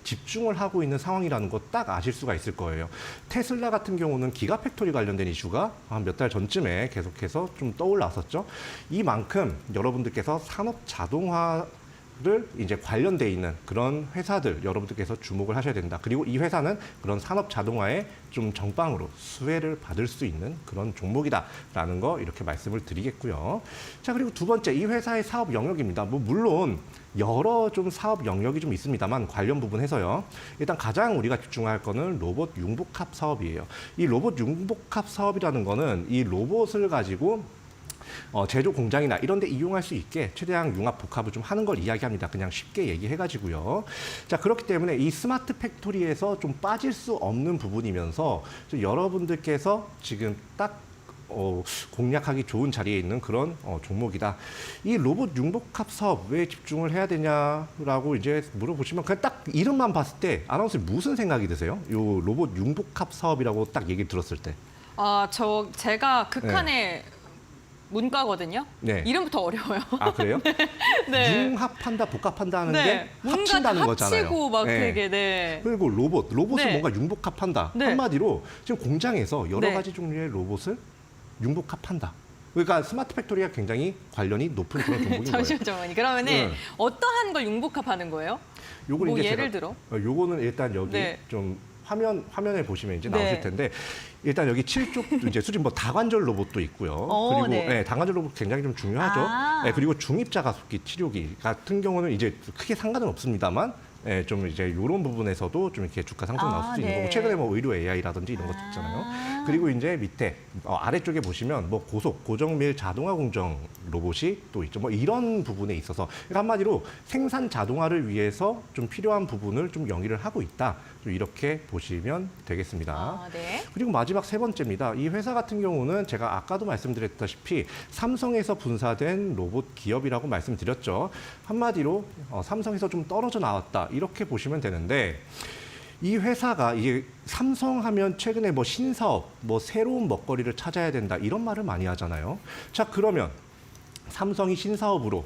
Speaker 2: 집중을 하고 있는 상황이라는 거 딱 아실 수가 있을 거예요. 테슬라 같은 경우는 기가 팩토리 관련된 이슈가 한 몇 달 전쯤에 계속해서 좀 떠올랐었죠. 이만큼 여러분들께서 산업 자동화를 이제 관련돼 있는 그런 회사들 여러분들께서 주목을 하셔야 된다. 그리고 이 회사는 그런 산업 자동화에 좀 정방으로 수혜를 받을 수 있는 그런 종목이다라는 거 이렇게 말씀을 드리겠고요. 자, 그리고 두 번째 이 회사의 사업 영역입니다. 뭐 물론 여러 좀 사업 영역이 좀 있습니다만 관련 부분에서요. 일단 가장 우리가 집중할 거는 로봇 융복합 사업이에요. 이 로봇 융복합 사업이라는 거는 이 로봇을 가지고 제조 공장이나 이런 데 이용할 수 있게 최대한 융합 복합을 좀 하는 걸 이야기합니다. 그냥 쉽게 얘기해가지고요. 자, 그렇기 때문에 이 스마트 팩토리에서 좀 빠질 수 없는 부분이면서 좀 여러분들께서 지금 딱 공략하기 좋은 자리에 있는 그런 종목이다. 이 로봇 융복합 사업 왜 집중을 해야 되냐라고 이제 물어보시면 그냥 딱 이름만 봤을 때 아나운서님 무슨 생각이 드세요? 요 로봇 융복합 사업이라고 딱 얘기를 들었을 때.
Speaker 1: 제가 극한의 문과거든요.
Speaker 2: 네.
Speaker 1: 이름부터 어려워요.
Speaker 2: 아, 그래요?
Speaker 1: 네.
Speaker 2: 융합한다, 복합한다 하는 게 합친다는 거잖아요.
Speaker 1: 합치고 막 되게
Speaker 2: 그리고 로봇을 뭔가 융복합한다. 한마디로 지금 공장에서 여러 가지 종류의 로봇을 융복합한다. 그러니까 스마트 팩토리가 굉장히 관련이 높은 그런 종목인 거예요.
Speaker 1: 잠시만요. 그러면은 어떠한 걸 융복합하는 거예요?
Speaker 2: 요건
Speaker 1: 뭐
Speaker 2: 이제
Speaker 1: 예를 들어?
Speaker 2: 요거는 일단 여기 좀 화면에 보시면 이제 나오실 텐데 일단 여기 7쪽 이제 수직 뭐 다관절 로봇도 있고요. 그리고 다관절 로봇 굉장히 좀 중요하죠. 그리고 중입자 가속기 치료기 같은 경우는 이제 크게 상관은 없습니다만 좀 이제 이런 부분에서도 좀 이렇게 주가 상승 나올 수 있는 거고 최근에 뭐 의료 AI라든지 이런 것도 있잖아요. 그리고 이제 밑에 아래쪽에 보시면 뭐 고정밀 자동화 공정 로봇이 또 있죠. 뭐 이런 부분에 있어서 그러니까 한마디로 생산 자동화를 위해서 좀 필요한 부분을 좀 영위를 하고 있다. 좀 이렇게 보시면 되겠습니다. 그리고 마지막 세 번째입니다. 이 회사 같은 경우는 제가 아까도 말씀드렸다시피 삼성에서 분사된 로봇 기업이라고 말씀드렸죠. 한마디로 삼성에서 좀 떨어져 나왔다. 이렇게 보시면 되는데 이 회사가 이게 삼성하면 최근에 뭐 신사업, 뭐 새로운 먹거리를 찾아야 된다 이런 말을 많이 하잖아요. 자, 그러면 삼성이 신사업으로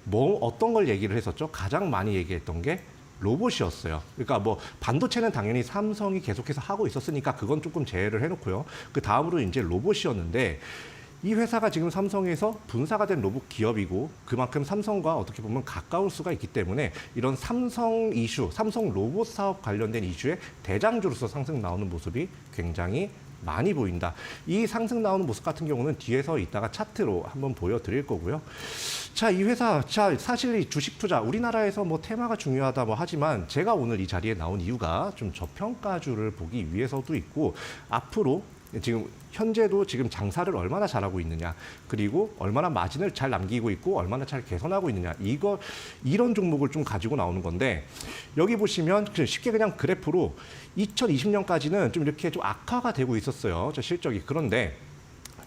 Speaker 2: 뭐 어떤 걸 얘기를 했었죠? 가장 많이 얘기했던 게 로봇이었어요. 그러니까 뭐 반도체는 당연히 삼성이 계속해서 하고 있었으니까 그건 조금 제외를 해놓고요. 그 다음으로 이제 로봇이었는데 이 회사가 지금 삼성에서 분사가 된 로봇 기업이고 그만큼 삼성과 어떻게 보면 가까울 수가 있기 때문에 이런 삼성 이슈, 삼성 로봇 사업 관련된 이슈에 대장주로서 상승 나오는 모습이 굉장히 많이 보인다. 이 상승 나오는 모습 같은 경우는 뒤에서 이따가 차트로 한번 보여드릴 거고요. 자, 이 회사, 자, 사실 이 주식 투자, 우리나라에서 뭐 테마가 중요하다 뭐 하지만 제가 오늘 이 자리에 나온 이유가 좀 저평가주를 보기 위해서도 있고 앞으로 지금 현재도 지금 장사를 얼마나 잘하고 있느냐, 그리고 얼마나 마진을 잘 남기고 있고 얼마나 잘 개선하고 있느냐, 이런 종목을 좀 가지고 나오는 건데 여기 보시면 쉽게 그냥 그래프로 2020년까지는 좀 이렇게 좀 악화가 되고 있었어요. 저 실적이. 그런데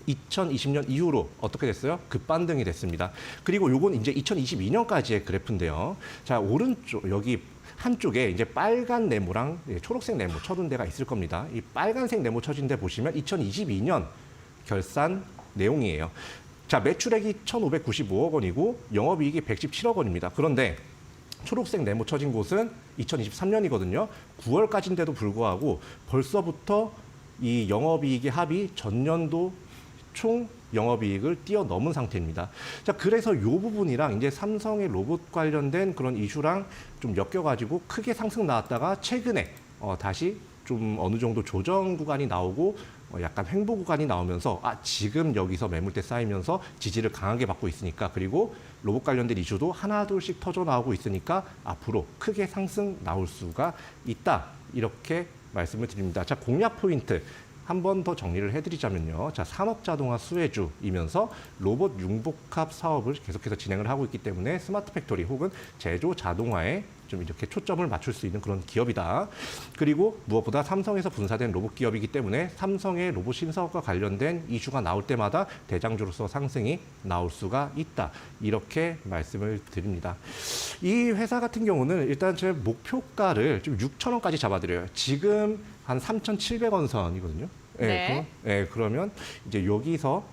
Speaker 2: 2020년 이후로 어떻게 됐어요? 급반등이 됐습니다. 그리고 요건 이제 2022년까지의 그래프인데요. 자, 오른쪽 여기 한쪽에 이제 빨간 네모랑 초록색 네모 쳐둔 데가 있을 겁니다. 이 빨간색 네모 쳐진 데 보시면 2022년 결산 내용이에요. 자, 매출액이 1,595억 원이고 영업이익이 117억 원입니다. 그런데 초록색 네모 쳐진 곳은 2023년이거든요. 9월까지인데도 불구하고 벌써부터 이 영업이익의 합이 전년도 총 영업이익을 뛰어넘은 상태입니다. 자, 그래서 이 부분이랑 이제 삼성의 로봇 관련된 그런 이슈랑 좀 엮여가지고 크게 상승 나왔다가 최근에 다시 좀 어느 정도 조정 구간이 나오고 약간 횡보 구간이 나오면서 지금 여기서 매물대 쌓이면서 지지를 강하게 받고 있으니까, 그리고 로봇 관련된 이슈도 하나 둘씩 터져 나오고 있으니까 앞으로 크게 상승 나올 수가 있다, 이렇게 말씀을 드립니다. 자, 공략 포인트 한 번 더 정리를 해드리자면요. 자, 산업자동화 수혜주이면서 로봇 융복합 사업을 계속해서 진행을 하고 있기 때문에 스마트 팩토리 혹은 제조 자동화에 좀 이렇게 초점을 맞출 수 있는 그런 기업이다. 그리고 무엇보다 삼성에서 분사된 로봇 기업이기 때문에 삼성의 로봇 신사업과 관련된 이슈가 나올 때마다 대장주로서 상승이 나올 수가 있다. 이렇게 말씀을 드립니다. 이 회사 같은 경우는 일단 제 목표가를 좀 6,000원까지 잡아드려요. 지금 한 3,700원 선이거든요.
Speaker 1: 네.
Speaker 2: 그러면 이제 여기서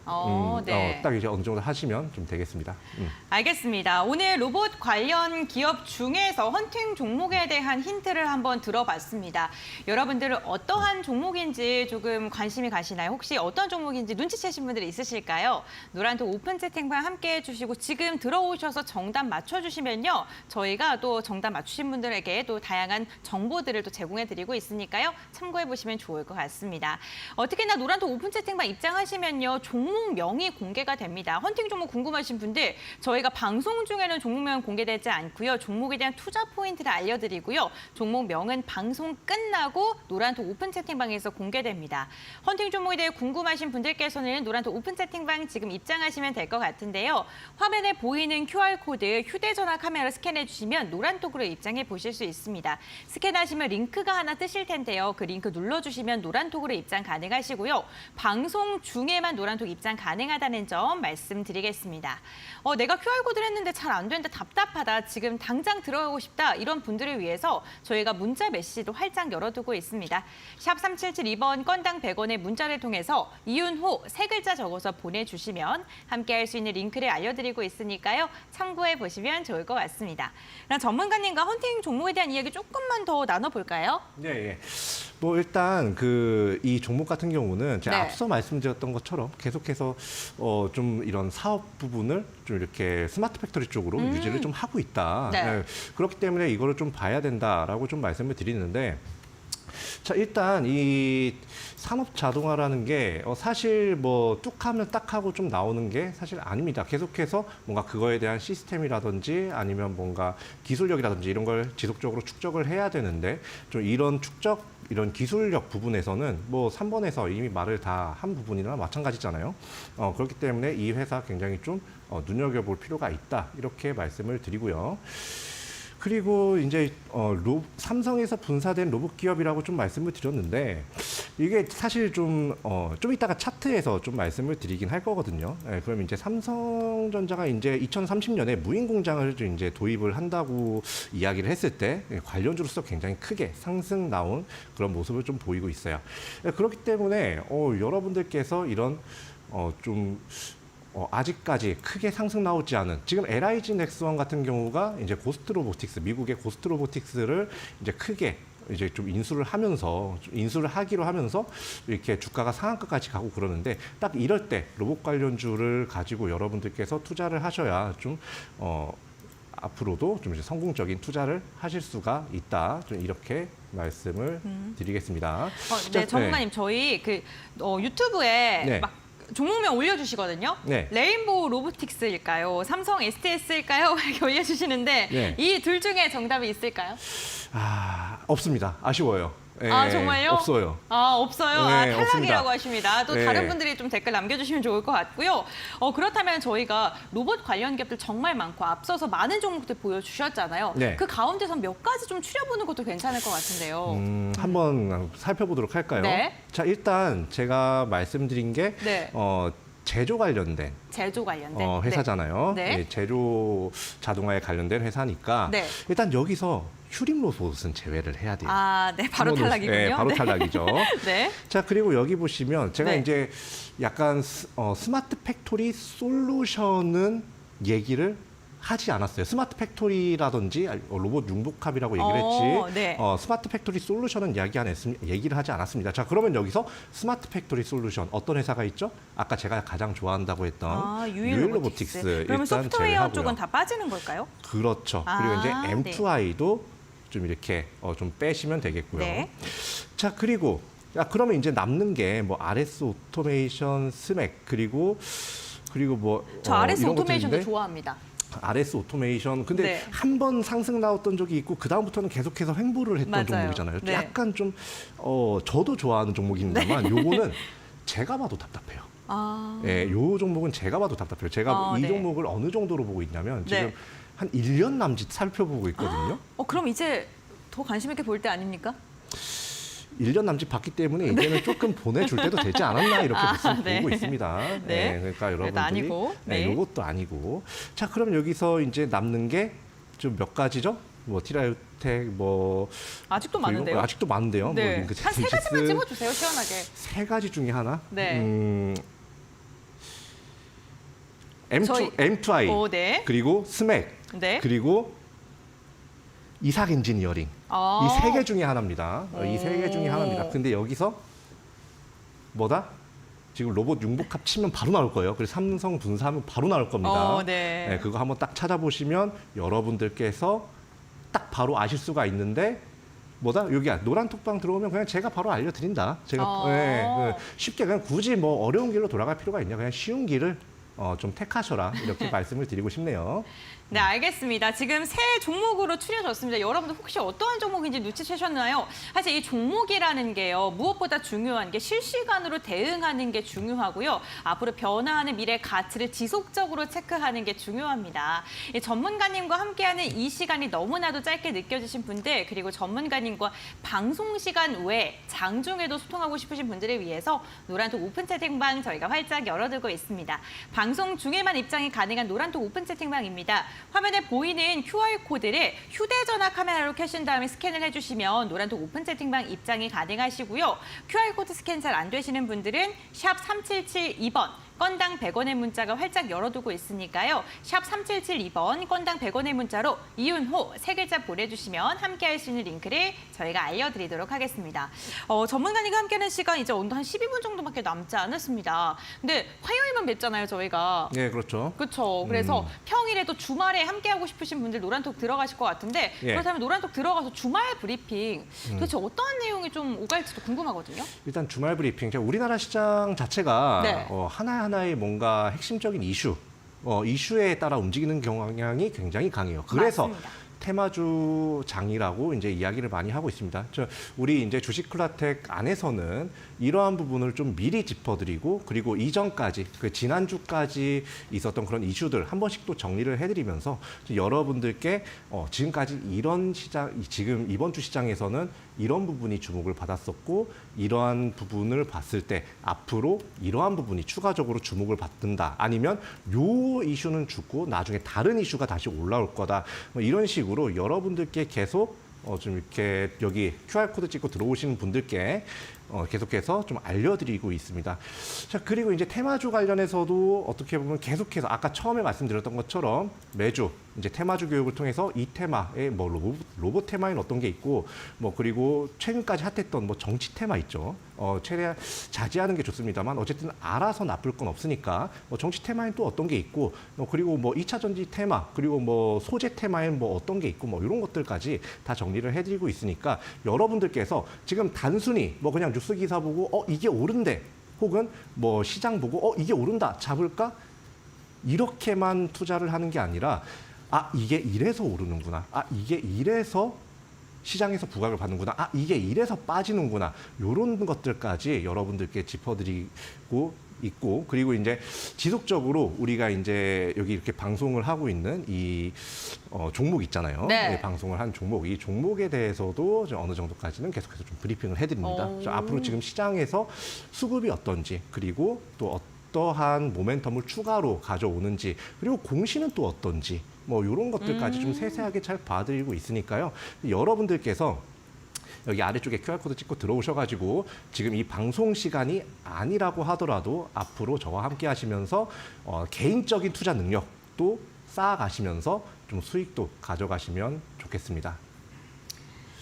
Speaker 1: 네.
Speaker 2: 딱 이제 어느 정도 하시면 좀 되겠습니다.
Speaker 1: 알겠습니다. 오늘 로봇 관련 기업 중에서 헌팅 종목에 대한 힌트를 한번 들어봤습니다. 여러분들은 어떠한 종목인지 조금 관심이 가시나요? 혹시 어떤 종목인지 눈치채신 분들이 있으실까요? 노란톡 오픈 채팅방 함께 해주시고 지금 들어오셔서 정답 맞춰주시면요. 저희가 또 정답 맞추신 분들에게 또 다양한 정보들을 또 제공해드리고 있으니까요. 참고해보시면 좋을 것 같습니다. 특히나 노란톡 오픈 채팅방 입장하시면요. 종목명이 공개가 됩니다. 헌팅 종목 궁금하신 분들 저희가 방송 중에는 종목명은 공개되지 않고요. 종목에 대한 투자 포인트를 알려드리고요. 종목명은 방송 끝나고 노란톡 오픈 채팅방에서 공개됩니다. 헌팅 종목에 대해 궁금하신 분들께서는 노란톡 오픈 채팅방 지금 입장하시면 될 것 같은데요. 화면에 보이는 QR코드 휴대전화 카메라 스캔해 주시면 노란톡으로 입장해 보실 수 있습니다. 스캔하시면 링크가 하나 뜨실 텐데요. 그 링크 눌러주시면 노란톡으로 입장 가능하시고요. 방송 중에만 노란톡 입장 가능하다는 점 말씀드리겠습니다. 내가 QR코드를 했는데 잘 안 되는데 답답하다. 지금 당장 들어가고 싶다. 이런 분들을 위해서 저희가 문자 메시지도 활짝 열어두고 있습니다. 샵 3772번 건당 100원의 문자를 통해서 이윤호 세 글자 적어서 보내주시면 함께할 수 있는 링크를 알려드리고 있으니까요. 참고해 보시면 좋을 것 같습니다. 그럼 전문가님과 헌팅 종목에 대한 이야기 조금만 더 나눠볼까요?
Speaker 2: 네. 뭐 일단 이 종목 같은 경우는 제가
Speaker 1: 네.
Speaker 2: 앞서 말씀드렸던 것처럼 계속해서 좀 이런 사업 부분을 좀 이렇게 스마트 팩토리 쪽으로 유지를 좀 하고 있다.
Speaker 1: 네.
Speaker 2: 그렇기 때문에 이거를 좀 봐야 된다라고 좀 말씀을 드리는데, 자, 일단 이 산업 자동화라는 게 사실 뭐 뚝하면 딱 하고 좀 나오는 게 사실 아닙니다. 계속해서 뭔가 그거에 대한 시스템이라든지 아니면 뭔가 기술력이라든지 이런 걸 지속적으로 축적을 해야 되는데, 좀 이런 이런 기술력 부분에서는 뭐 3번에서 이미 말을 다 한 부분이나 마찬가지잖아요. 그렇기 때문에 이 회사 굉장히 좀 눈여겨볼 필요가 있다. 이렇게 말씀을 드리고요. 그리고 이제 삼성에서 분사된 로봇 기업이라고 좀 말씀을 드렸는데, 이게 사실 좀 이따가 차트에서 좀 말씀을 드리긴 할 거거든요. 예, 그럼 이제 삼성전자가 이제 2030년에 무인 공장을 좀 이제 도입을 한다고 이야기를 했을 때 관련주로서 굉장히 크게 상승 나온 그런 모습을 좀 보이고 있어요. 예, 그렇기 때문에 여러분들께서 이런 아직까지 크게 상승 나오지 않은 지금 LIG 넥스원 같은 경우가 이제 고스트 로보틱스 미국의 고스트 로보틱스를 이제 크게 이제 좀 인수를 하기로 하면서 이렇게 주가가 상한가까지 가고 그러는데 딱 이럴 때 로봇 관련주를 가지고 여러분들께서 투자를 하셔야 좀 앞으로도 좀 이제 성공적인 투자를 하실 수가 있다. 좀 이렇게 말씀을 드리겠습니다.
Speaker 1: 네, 전문가님 저희 유튜브에
Speaker 2: 네.
Speaker 1: 막 종목명 올려주시거든요.
Speaker 2: 네.
Speaker 1: 레인보우 로보틱스일까요? 삼성 STS일까요? 이렇게 올려주시는데
Speaker 2: 네.
Speaker 1: 이 둘 중에 정답이 있을까요?
Speaker 2: 없습니다. 아쉬워요. 네,
Speaker 1: 정말요?
Speaker 2: 없어요.
Speaker 1: 없어요?
Speaker 2: 네,
Speaker 1: 탈락이라고
Speaker 2: 없습니다.
Speaker 1: 하십니다. 또
Speaker 2: 네.
Speaker 1: 다른 분들이 좀 댓글 남겨주시면 좋을 것 같고요. 그렇다면 저희가 로봇 관련 기업들 정말 많고 앞서서 많은 종목들 보여주셨잖아요.
Speaker 2: 네.
Speaker 1: 그 가운데서 몇 가지 좀 추려보는 것도 괜찮을 것 같은데요.
Speaker 2: 한번 살펴보도록 할까요?
Speaker 1: 네.
Speaker 2: 자, 일단 제가 말씀드린 게
Speaker 1: 네.
Speaker 2: 제조 관련된
Speaker 1: 제조 관련된
Speaker 2: 회사잖아요.
Speaker 1: 네.
Speaker 2: 네, 제조 자동화에 관련된 회사니까
Speaker 1: 네.
Speaker 2: 일단 여기서 휴림 로봇은 제외를 해야 돼요.
Speaker 1: 네, 바로 탈락이군요.
Speaker 2: 네, 바로 탈락이죠.
Speaker 1: 네.
Speaker 2: 자, 그리고 여기 보시면 제가
Speaker 1: 네.
Speaker 2: 이제 약간 스마트 팩토리 솔루션은 얘기를 하지 않았어요. 스마트 팩토리라든지 로봇 융복합이라고 얘기를 했지.
Speaker 1: 네.
Speaker 2: 스마트 팩토리 솔루션은 얘기를 하지 않았습니다. 자, 그러면 여기서 스마트 팩토리 솔루션 어떤 회사가 있죠? 아까 제가 가장 좋아한다고 했던 유일 로보틱스.
Speaker 1: 그러면
Speaker 2: 일단
Speaker 1: 소프트웨어
Speaker 2: 제외하고요.
Speaker 1: 쪽은 다 빠지는 걸까요?
Speaker 2: 그렇죠. 그리고 이제 M2I도
Speaker 1: 네.
Speaker 2: 좀 이렇게 좀 빼시면 되겠고요.
Speaker 1: 네.
Speaker 2: 자, 그리고 그러면 이제 남는 게 뭐 RS 오토메이션, 스맥 그리고 뭐
Speaker 1: 저 RS
Speaker 2: 이런
Speaker 1: 오토메이션도
Speaker 2: 것들인데
Speaker 1: 좋아합니다.
Speaker 2: RS 오토메이션 근데
Speaker 1: 네.
Speaker 2: 한 번 상승 나왔던 적이 있고 그 다음부터는 계속해서 횡보를 했던
Speaker 1: 맞아요.
Speaker 2: 종목이잖아요.
Speaker 1: 네.
Speaker 2: 약간 좀 저도 좋아하는 종목입니다만 요거는 제가 봐도 답답해요. 예, 요 종목은 제가 봐도 답답해요. 제가 이
Speaker 1: 네.
Speaker 2: 종목을 어느 정도로 보고 있냐면 지금
Speaker 1: 네.
Speaker 2: 한 1년 남짓 살펴보고 있거든요.
Speaker 1: 그럼 이제 더 관심 있게 볼 때 아닙니까?
Speaker 2: 1년 남짓 봤기 때문에 이제는 조금 보내줄 때도 되지 않았나 이렇게
Speaker 1: 네.
Speaker 2: 보고 있습니다.
Speaker 1: 네.
Speaker 2: 그러니까 여러분들이
Speaker 1: 아니고. 네.
Speaker 2: 이것도 아니고. 자, 그럼 여기서 이제 남는 게 좀 몇 가지죠? 뭐 티라유텍 뭐
Speaker 1: 아직도 많은데요.
Speaker 2: 아직도 많은데요.
Speaker 1: 네.
Speaker 2: 뭐
Speaker 1: 한 세 가지만 집어주세요, 시원하게.
Speaker 2: 세 가지 중에 하나.
Speaker 1: 네.
Speaker 2: M2I
Speaker 1: 네.
Speaker 2: 그리고 스맥
Speaker 1: 네.
Speaker 2: 그리고 이삭 엔지니어링 이 세 개 중에 하나입니다. 이 세 개 중에 하나입니다. 근데 여기서 뭐다? 지금 로봇 융복합 치면 바로 나올 거예요. 그래서 삼성 분사하면 바로 나올 겁니다.
Speaker 1: 네.
Speaker 2: 네, 그거 한번 딱 찾아보시면 여러분들께서 딱 바로 아실 수가 있는데 뭐다? 여기야 노란 톡방 들어오면 그냥 제가 바로 알려드린다. 제가 쉽게 그냥 굳이 뭐 어려운 길로 돌아갈 필요가 있냐? 그냥 쉬운 길을 좀 택하셔라 이렇게 말씀을 드리고 싶네요.
Speaker 1: 네, 알겠습니다. 지금 새 종목으로 추려졌습니다. 여러분들 혹시 어떠한 종목인지 눈치채셨나요? 사실 이 종목이라는 게요. 무엇보다 중요한 게 실시간으로 대응하는 게 중요하고요. 앞으로 변화하는 미래 가치를 지속적으로 체크하는 게 중요합니다. 이 전문가님과 함께하는 이 시간이 너무나도 짧게 느껴지신 분들 그리고 전문가님과 방송 시간 외에 장중에도 소통하고 싶으신 분들을 위해서 노란톡 오픈 채팅방 저희가 활짝 열어두고 있습니다. 방송 중에만 입장이 가능한 노란톡 오픈 채팅방입니다. 화면에 보이는 QR코드를 휴대전화 카메라로 켜신 다음에 스캔을 해주시면 노란톡 오픈 채팅방 입장이 가능하시고요. QR코드 스캔 잘 안 되시는 분들은 샵 3772번 건당 100원의 문자가 활짝 열어두고 있으니까요. 샵 3772번 건당 100원의 문자로 이윤호 세 글자 보내주시면 함께할 수 있는 링크를 저희가 알려드리도록 하겠습니다. 전문가님과 함께하는 시간 이제 한 12분 정도밖에 남지 않았습니다. 근데 화요일만 뵙잖아요, 저희가.
Speaker 2: 네, 그렇죠.
Speaker 1: 그렇죠. 그래서 평일에도 주말에 함께하고 싶으신 분들 노란톡 들어가실 것 같은데 그렇다면 노란톡 들어가서 주말 브리핑 도대체 어떠한 내용이 좀 오갈지도 궁금하거든요.
Speaker 2: 일단 주말 브리핑. 우리나라 시장 자체가
Speaker 1: 네.
Speaker 2: 하나하나의 뭔가 핵심적인 이슈에 따라 움직이는 경향이 굉장히 강해요. 그래서
Speaker 1: 맞습니다.
Speaker 2: 테마주장이라고 이제 이야기를 많이 하고 있습니다. 우리 이제 주식클라텍 안에서는 이러한 부분을 좀 미리 짚어드리고 그리고 이전까지 그 지난주까지 있었던 그런 이슈들 한 번씩 또 정리를 해드리면서 여러분들께 지금까지 이런 시장, 지금 이번 주 시장에서는 이런 부분이 주목을 받았었고 이러한 부분을 봤을 때 앞으로 이러한 부분이 추가적으로 주목을 받는다. 아니면 요 이슈는 죽고 나중에 다른 이슈가 다시 올라올 거다. 뭐 이런 식으로 여러분들께 계속 좀 이렇게 여기 QR코드 찍고 들어오시는 분들께 계속해서 좀 알려드리고 있습니다. 자, 그리고 이제 테마주 관련해서도 어떻게 보면 계속해서 아까 처음에 말씀드렸던 것처럼 매주 이제 테마주 교육을 통해서 이 테마에 뭐 로봇 테마에는 어떤 게 있고 뭐 그리고 최근까지 핫했던 뭐 정치 테마 있죠. 최대한 자제하는 게 좋습니다만 어쨌든 알아서 나쁠 건 없으니까 뭐 정치 테마에는 또 어떤 게 있고 그리고 뭐 2차 전지 테마 그리고 뭐 소재 테마에는 뭐 어떤 게 있고 뭐 이런 것들까지 다 정리를 해드리고 있으니까 여러분들께서 지금 단순히 뭐 그냥 뉴스 기사 보고 이게 오른대 혹은 뭐 시장 보고 이게 오른다 잡을까 이렇게만 투자를 하는 게 아니라 이게 이래서 오르는구나. 이게 이래서 시장에서 부각을 받는구나. 이게 이래서 빠지는구나. 이런 것들까지 여러분들께 짚어드리고 있고 그리고 이제 지속적으로 우리가 이제 여기 이렇게 방송을 하고 있는 이 종목 있잖아요.
Speaker 1: 네.
Speaker 2: 방송을 한 종목, 이 종목에 대해서도 어느 정도까지는 계속해서 좀 브리핑을 해드립니다. 앞으로 지금 시장에서 수급이 어떤지 그리고 또 어떠한 모멘텀을 추가로 가져오는지 그리고 공시는 또 어떤지 뭐 이런 것들까지 좀 세세하게 잘 봐드리고 있으니까요. 여러분들께서 여기 아래쪽에 QR코드 찍고 들어오셔가지고 지금 이 방송 시간이 아니라고 하더라도 앞으로 저와 함께 하시면서 개인적인 투자 능력도 쌓아가시면서 좀 수익도 가져가시면 좋겠습니다.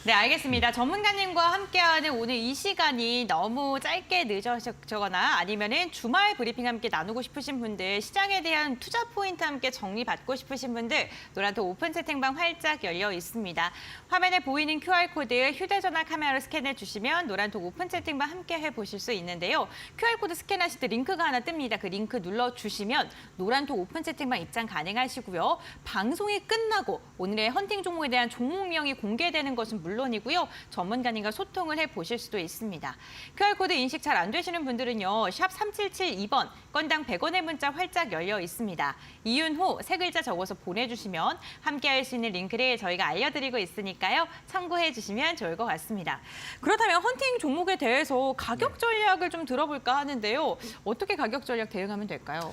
Speaker 1: 네, 알겠습니다. 전문가님과 함께하는 오늘 이 시간이 너무 짧게 늦어지거나 아니면은 주말 브리핑 함께 나누고 싶으신 분들, 시장에 대한 투자 포인트 함께 정리받고 싶으신 분들, 노란톡 오픈 채팅방 활짝 열려 있습니다. 화면에 보이는 QR코드 휴대전화 카메라로 스캔해 주시면 노란톡 오픈 채팅방 함께 해보실 수 있는데요. QR코드 스캔하실 때 링크가 하나 뜹니다. 그 링크 눌러주시면 노란톡 오픈 채팅방 입장 가능하시고요. 방송이 끝나고 오늘의 헌팅 종목에 대한 종목명이 공개되는 것은 물론이고요. 전문가님과 소통을 해보실 수도 있습니다. QR코드 인식 잘 안 되시는 분들은요. 샵 3772번 건당 100원의 문자 활짝 열려 있습니다. 이윤호 세 글자 적어서 보내주시면 함께할 수 있는 링크를 저희가 알려드리고 있으니까요. 참고해 주시면 좋을 것 같습니다. 그렇다면 헌팅 종목에 대해서 가격 전략을 좀 들어볼까 하는데요. 어떻게 가격 전략 대응하면 될까요?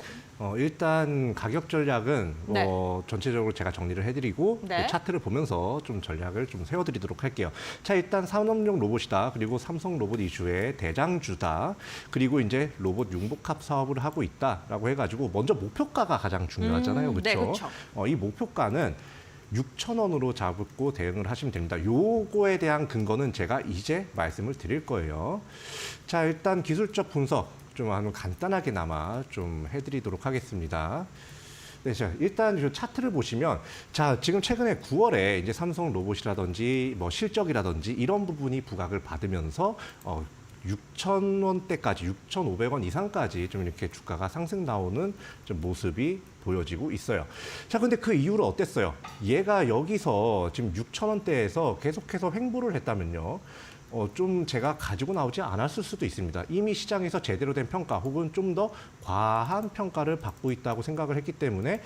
Speaker 2: 일단 가격 전략은
Speaker 1: 네.
Speaker 2: 전체적으로 제가 정리를 해드리고
Speaker 1: 네.
Speaker 2: 그 차트를 보면서 좀 전략을 좀 세워드리도록 할게요. 자, 일단 산업용 로봇이다. 그리고 삼성 로봇 이슈의 대장주다. 그리고 이제 로봇 융복합 사업을 하고 있다라고 해가지고 먼저 목표가가 가장 중요하잖아요. 그렇죠?
Speaker 1: 네, 그렇죠.
Speaker 2: 이 목표가는 6,000원으로 잡고 대응을 하시면 됩니다. 요거에 대한 근거는 제가 이제 말씀을 드릴 거예요. 자, 일단 기술적 분석 좀 간단하게나마 좀 해드리도록 하겠습니다. 네, 자, 일단 이 차트를 보시면, 자, 지금 최근에 9월에 이제 삼성 로봇이라든지 뭐 실적이라든지 이런 부분이 부각을 받으면서 6,000원대까지, 6,500원 이상까지 좀 이렇게 주가가 상승 나오는 좀 모습이 보여지고 있어요. 자, 근데 그 이후로 어땠어요? 얘가 여기서 지금 6,000원대에서 계속해서 횡보를 했다면요. 좀 제가 가지고 나오지 않았을 수도 있습니다. 이미 시장에서 제대로 된 평가 혹은 좀 더 과한 평가를 받고 있다고 생각을 했기 때문에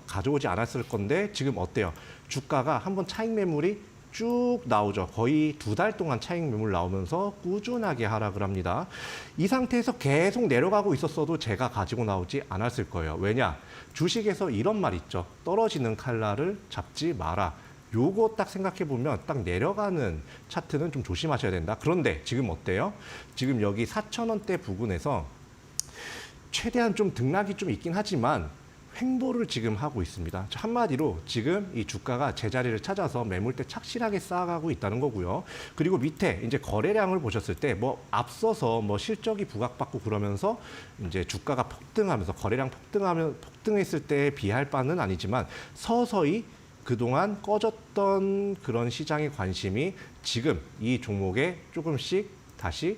Speaker 2: 가져오지 않았을 건데 지금 어때요? 주가가 한번 차익 매물이 쭉 나오죠. 거의 2달 동안 차익 매물 나오면서 꾸준하게 하락을 합니다. 이 상태에서 계속 내려가고 있었어도 제가 가지고 나오지 않았을 거예요. 왜냐? 주식에서 이런 말 있죠. 떨어지는 칼날을 잡지 마라. 요거 딱 생각해 보면 딱 내려가는 차트는 좀 조심하셔야 된다. 그런데 지금 어때요? 지금 여기 4,000원대 부근에서 최대한 좀 등락이 좀 있긴 하지만 횡보를 지금 하고 있습니다. 한마디로 지금 이 주가가 제자리를 찾아서 매물대 착실하게 쌓아가고 있다는 거고요. 그리고 밑에 이제 거래량을 보셨을 때 뭐 앞서서 뭐 실적이 부각받고 그러면서 이제 주가가 폭등하면서 거래량 폭등했을 때에 비할 바는 아니지만 서서히 그동안 꺼졌던 그런 시장의 관심이 지금 이 종목에 조금씩 다시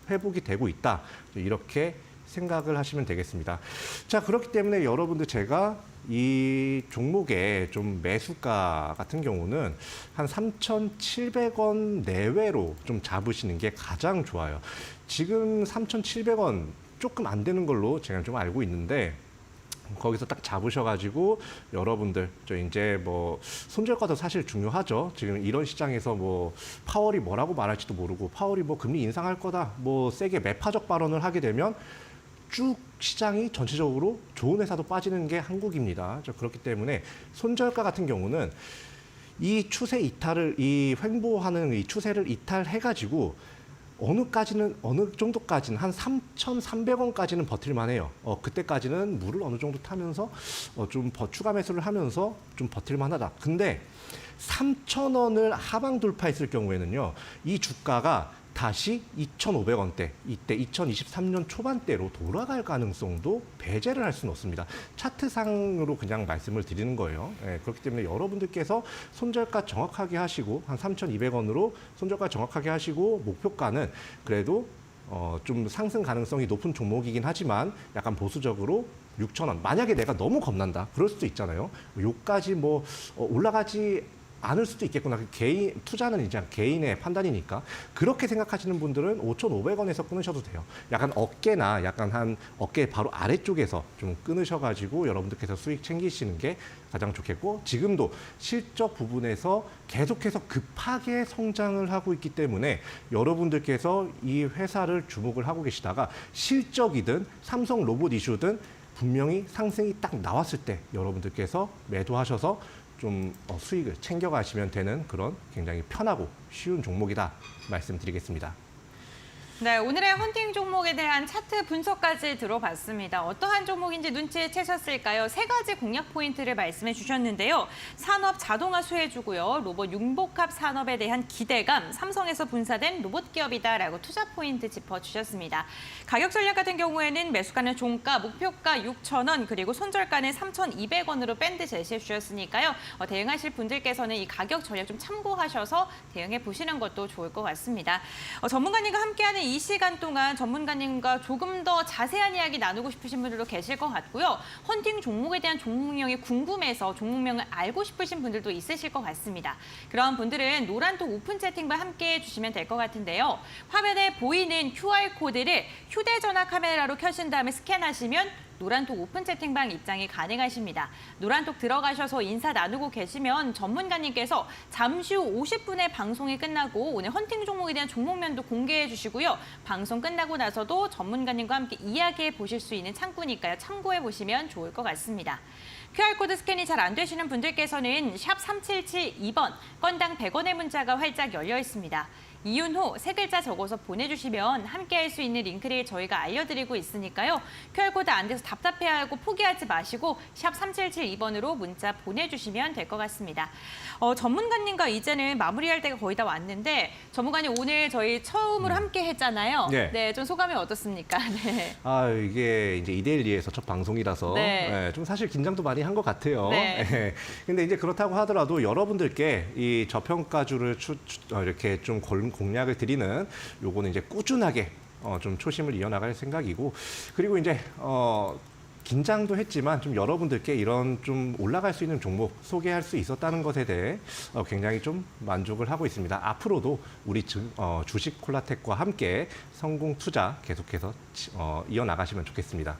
Speaker 2: 회복이 되고 있다. 이렇게 생각을 하시면 되겠습니다. 자, 그렇기 때문에 여러분들 제가 이 종목의 좀 매수가 같은 경우는 한 3,700원 내외로 좀 잡으시는 게 가장 좋아요. 지금 3,700원 조금 안 되는 걸로 제가 좀 알고 있는데 거기서 딱 잡으셔가지고 여러분들 저 이제 뭐 손절가도 사실 중요하죠. 지금 이런 시장에서 뭐 파월이 뭐라고 말할지도 모르고 파월이 뭐 금리 인상할 거다 뭐 세게 매파적 발언을 하게 되면 쭉 시장이 전체적으로 좋은 회사도 빠지는 게 한국입니다. 그렇기 때문에 손절가 같은 경우는 이 추세 이탈을 이 횡보하는 이 추세를 이탈해가지고 어느 정도까지는 한 3,300원까지는 버틸만해요. 그때까지는 물을 어느 정도 타면서 좀 추가 매수를 하면서 좀 버틸만하다. 근데 3,000원을 하방 돌파했을 경우에는요, 이 주가가 다시 2,500원대, 이때 2023년 초반대로 돌아갈 가능성도 배제를 할 수는 없습니다. 차트상으로 그냥 말씀을 드리는 거예요. 그렇기 때문에 여러분들께서 손절가 정확하게 하시고 한 3,200원으로 손절가 정확하게 하시고 목표가는 그래도 좀 상승 가능성이 높은 종목이긴 하지만 약간 보수적으로 6,000원. 만약에 내가 너무 겁난다. 그럴 수도 있잖아요. 요까지 뭐 올라가지 않을 수도 있겠구나. 개인 투자는 이제 개인의 판단이니까 그렇게 생각하시는 분들은 5,500원에서 끊으셔도 돼요. 약간 어깨나 약간 한 어깨 바로 아래쪽에서 좀 끊으셔가지고 여러분들께서 수익 챙기시는 게 가장 좋겠고 지금도 실적 부분에서 계속해서 급하게 성장을 하고 있기 때문에 여러분들께서 이 회사를 주목을 하고 계시다가 실적이든 삼성 로봇 이슈든 분명히 상승이 딱 나왔을 때 여러분들께서 매도하셔서 좀 수익을 챙겨가시면 되는 그런 굉장히 편하고 쉬운 종목이다 말씀드리겠습니다.
Speaker 1: 네, 오늘의 헌팅 종목에 대한 차트 분석까지 들어봤습니다. 어떠한 종목인지 눈치채셨을까요? 세 가지 공략 포인트를 말씀해 주셨는데요. 산업 자동화 수혜주고요. 로봇 융복합 산업에 대한 기대감, 삼성에서 분사된 로봇 기업이다라고 투자 포인트 짚어주셨습니다. 가격 전략 같은 경우에는 매수가는 종가, 목표가 6,000원, 그리고 손절가는 3,200원으로 밴드 제시해 주셨으니까요. 대응하실 분들께서는 이 가격 전략 좀 참고하셔서 대응해 보시는 것도 좋을 것 같습니다. 전문가님과 함께하는 이 시간 동안 전문가님과 조금 더 자세한 이야기 나누고 싶으신 분들도 계실 것 같고요. 헌팅 종목에 대한 종목명이 궁금해서 종목명을 알고 싶으신 분들도 있으실 것 같습니다. 그런 분들은 노란톡 오픈 채팅방 함께해 주시면 될 것 같은데요. 화면에 보이는 QR코드를 휴대전화 카메라로 켜신 다음에 스캔하시면 노란톡 오픈 채팅방 입장이 가능하십니다. 노란톡 들어가셔서 인사 나누고 계시면 전문가님께서 잠시 후 50분에 방송이 끝나고 오늘 헌팅 종목에 대한 종목면도 공개해 주시고요. 방송 끝나고 나서도 전문가님과 함께 이야기해 보실 수 있는 창구니까요. 참고해 보시면 좋을 것 같습니다. QR코드 스캔이 잘 안 되시는 분들께서는 샵 3772번 건당 100원의 문자가 활짝 열려 있습니다. 이윤호 세 글자 적어서 보내주시면 함께할 수 있는 링크를 저희가 알려드리고 있으니까요. QR코드 안 돼서 답답해하고 포기하지 마시고 샵 3772번으로 문자 보내주시면 될 것 같습니다. 전문가님과 이제는 마무리할 때가 거의 다 왔는데 전문가님 오늘 저희 처음으로 함께 했잖아요. 네, 좀 소감이 어떻습니까? 네.
Speaker 2: 이게 이제 2대1리에서 첫 방송이라서 좀 사실 긴장도 많이 한 것 같아요. 근데 이제 그렇다고 하더라도 여러분들께 이 저평가주를 이렇게 좀 공략을 드리는 요거는 이제 꾸준하게 좀 초심을 이어나갈 생각이고 그리고 이제 긴장도 했지만 좀 여러분들께 이런 좀 올라갈 수 있는 종목 소개할 수 있었다는 것에 대해 굉장히 좀 만족을 하고 있습니다. 앞으로도 우리 주식 콜라텍과 함께 성공 투자 계속해서 이어나가시면 좋겠습니다.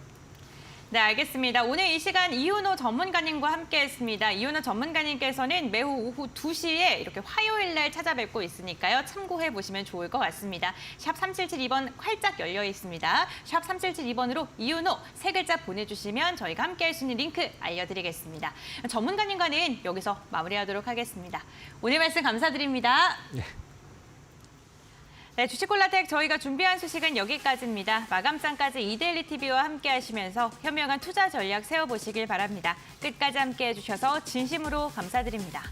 Speaker 1: 네, 알겠습니다. 오늘 이 시간 이윤호 전문가님과 함께했습니다. 이윤호 전문가님께서는 매우 오후 2시에 이렇게 화요일 날 찾아뵙고 있으니까요. 참고해 보시면 좋을 것 같습니다. 샵 3772번 활짝 열려 있습니다. 샵 3772번으로 이윤호 세 글자 보내주시면 저희가 함께할 수 있는 링크 알려드리겠습니다. 전문가님과는 여기서 마무리하도록 하겠습니다. 오늘 말씀 감사드립니다. 네, 주식콜라텍 저희가 준비한 소식은 여기까지입니다. 마감장까지 이데일리 TV와 함께 하시면서 현명한 투자 전략 세워보시길 바랍니다. 끝까지 함께 해주셔서 진심으로 감사드립니다.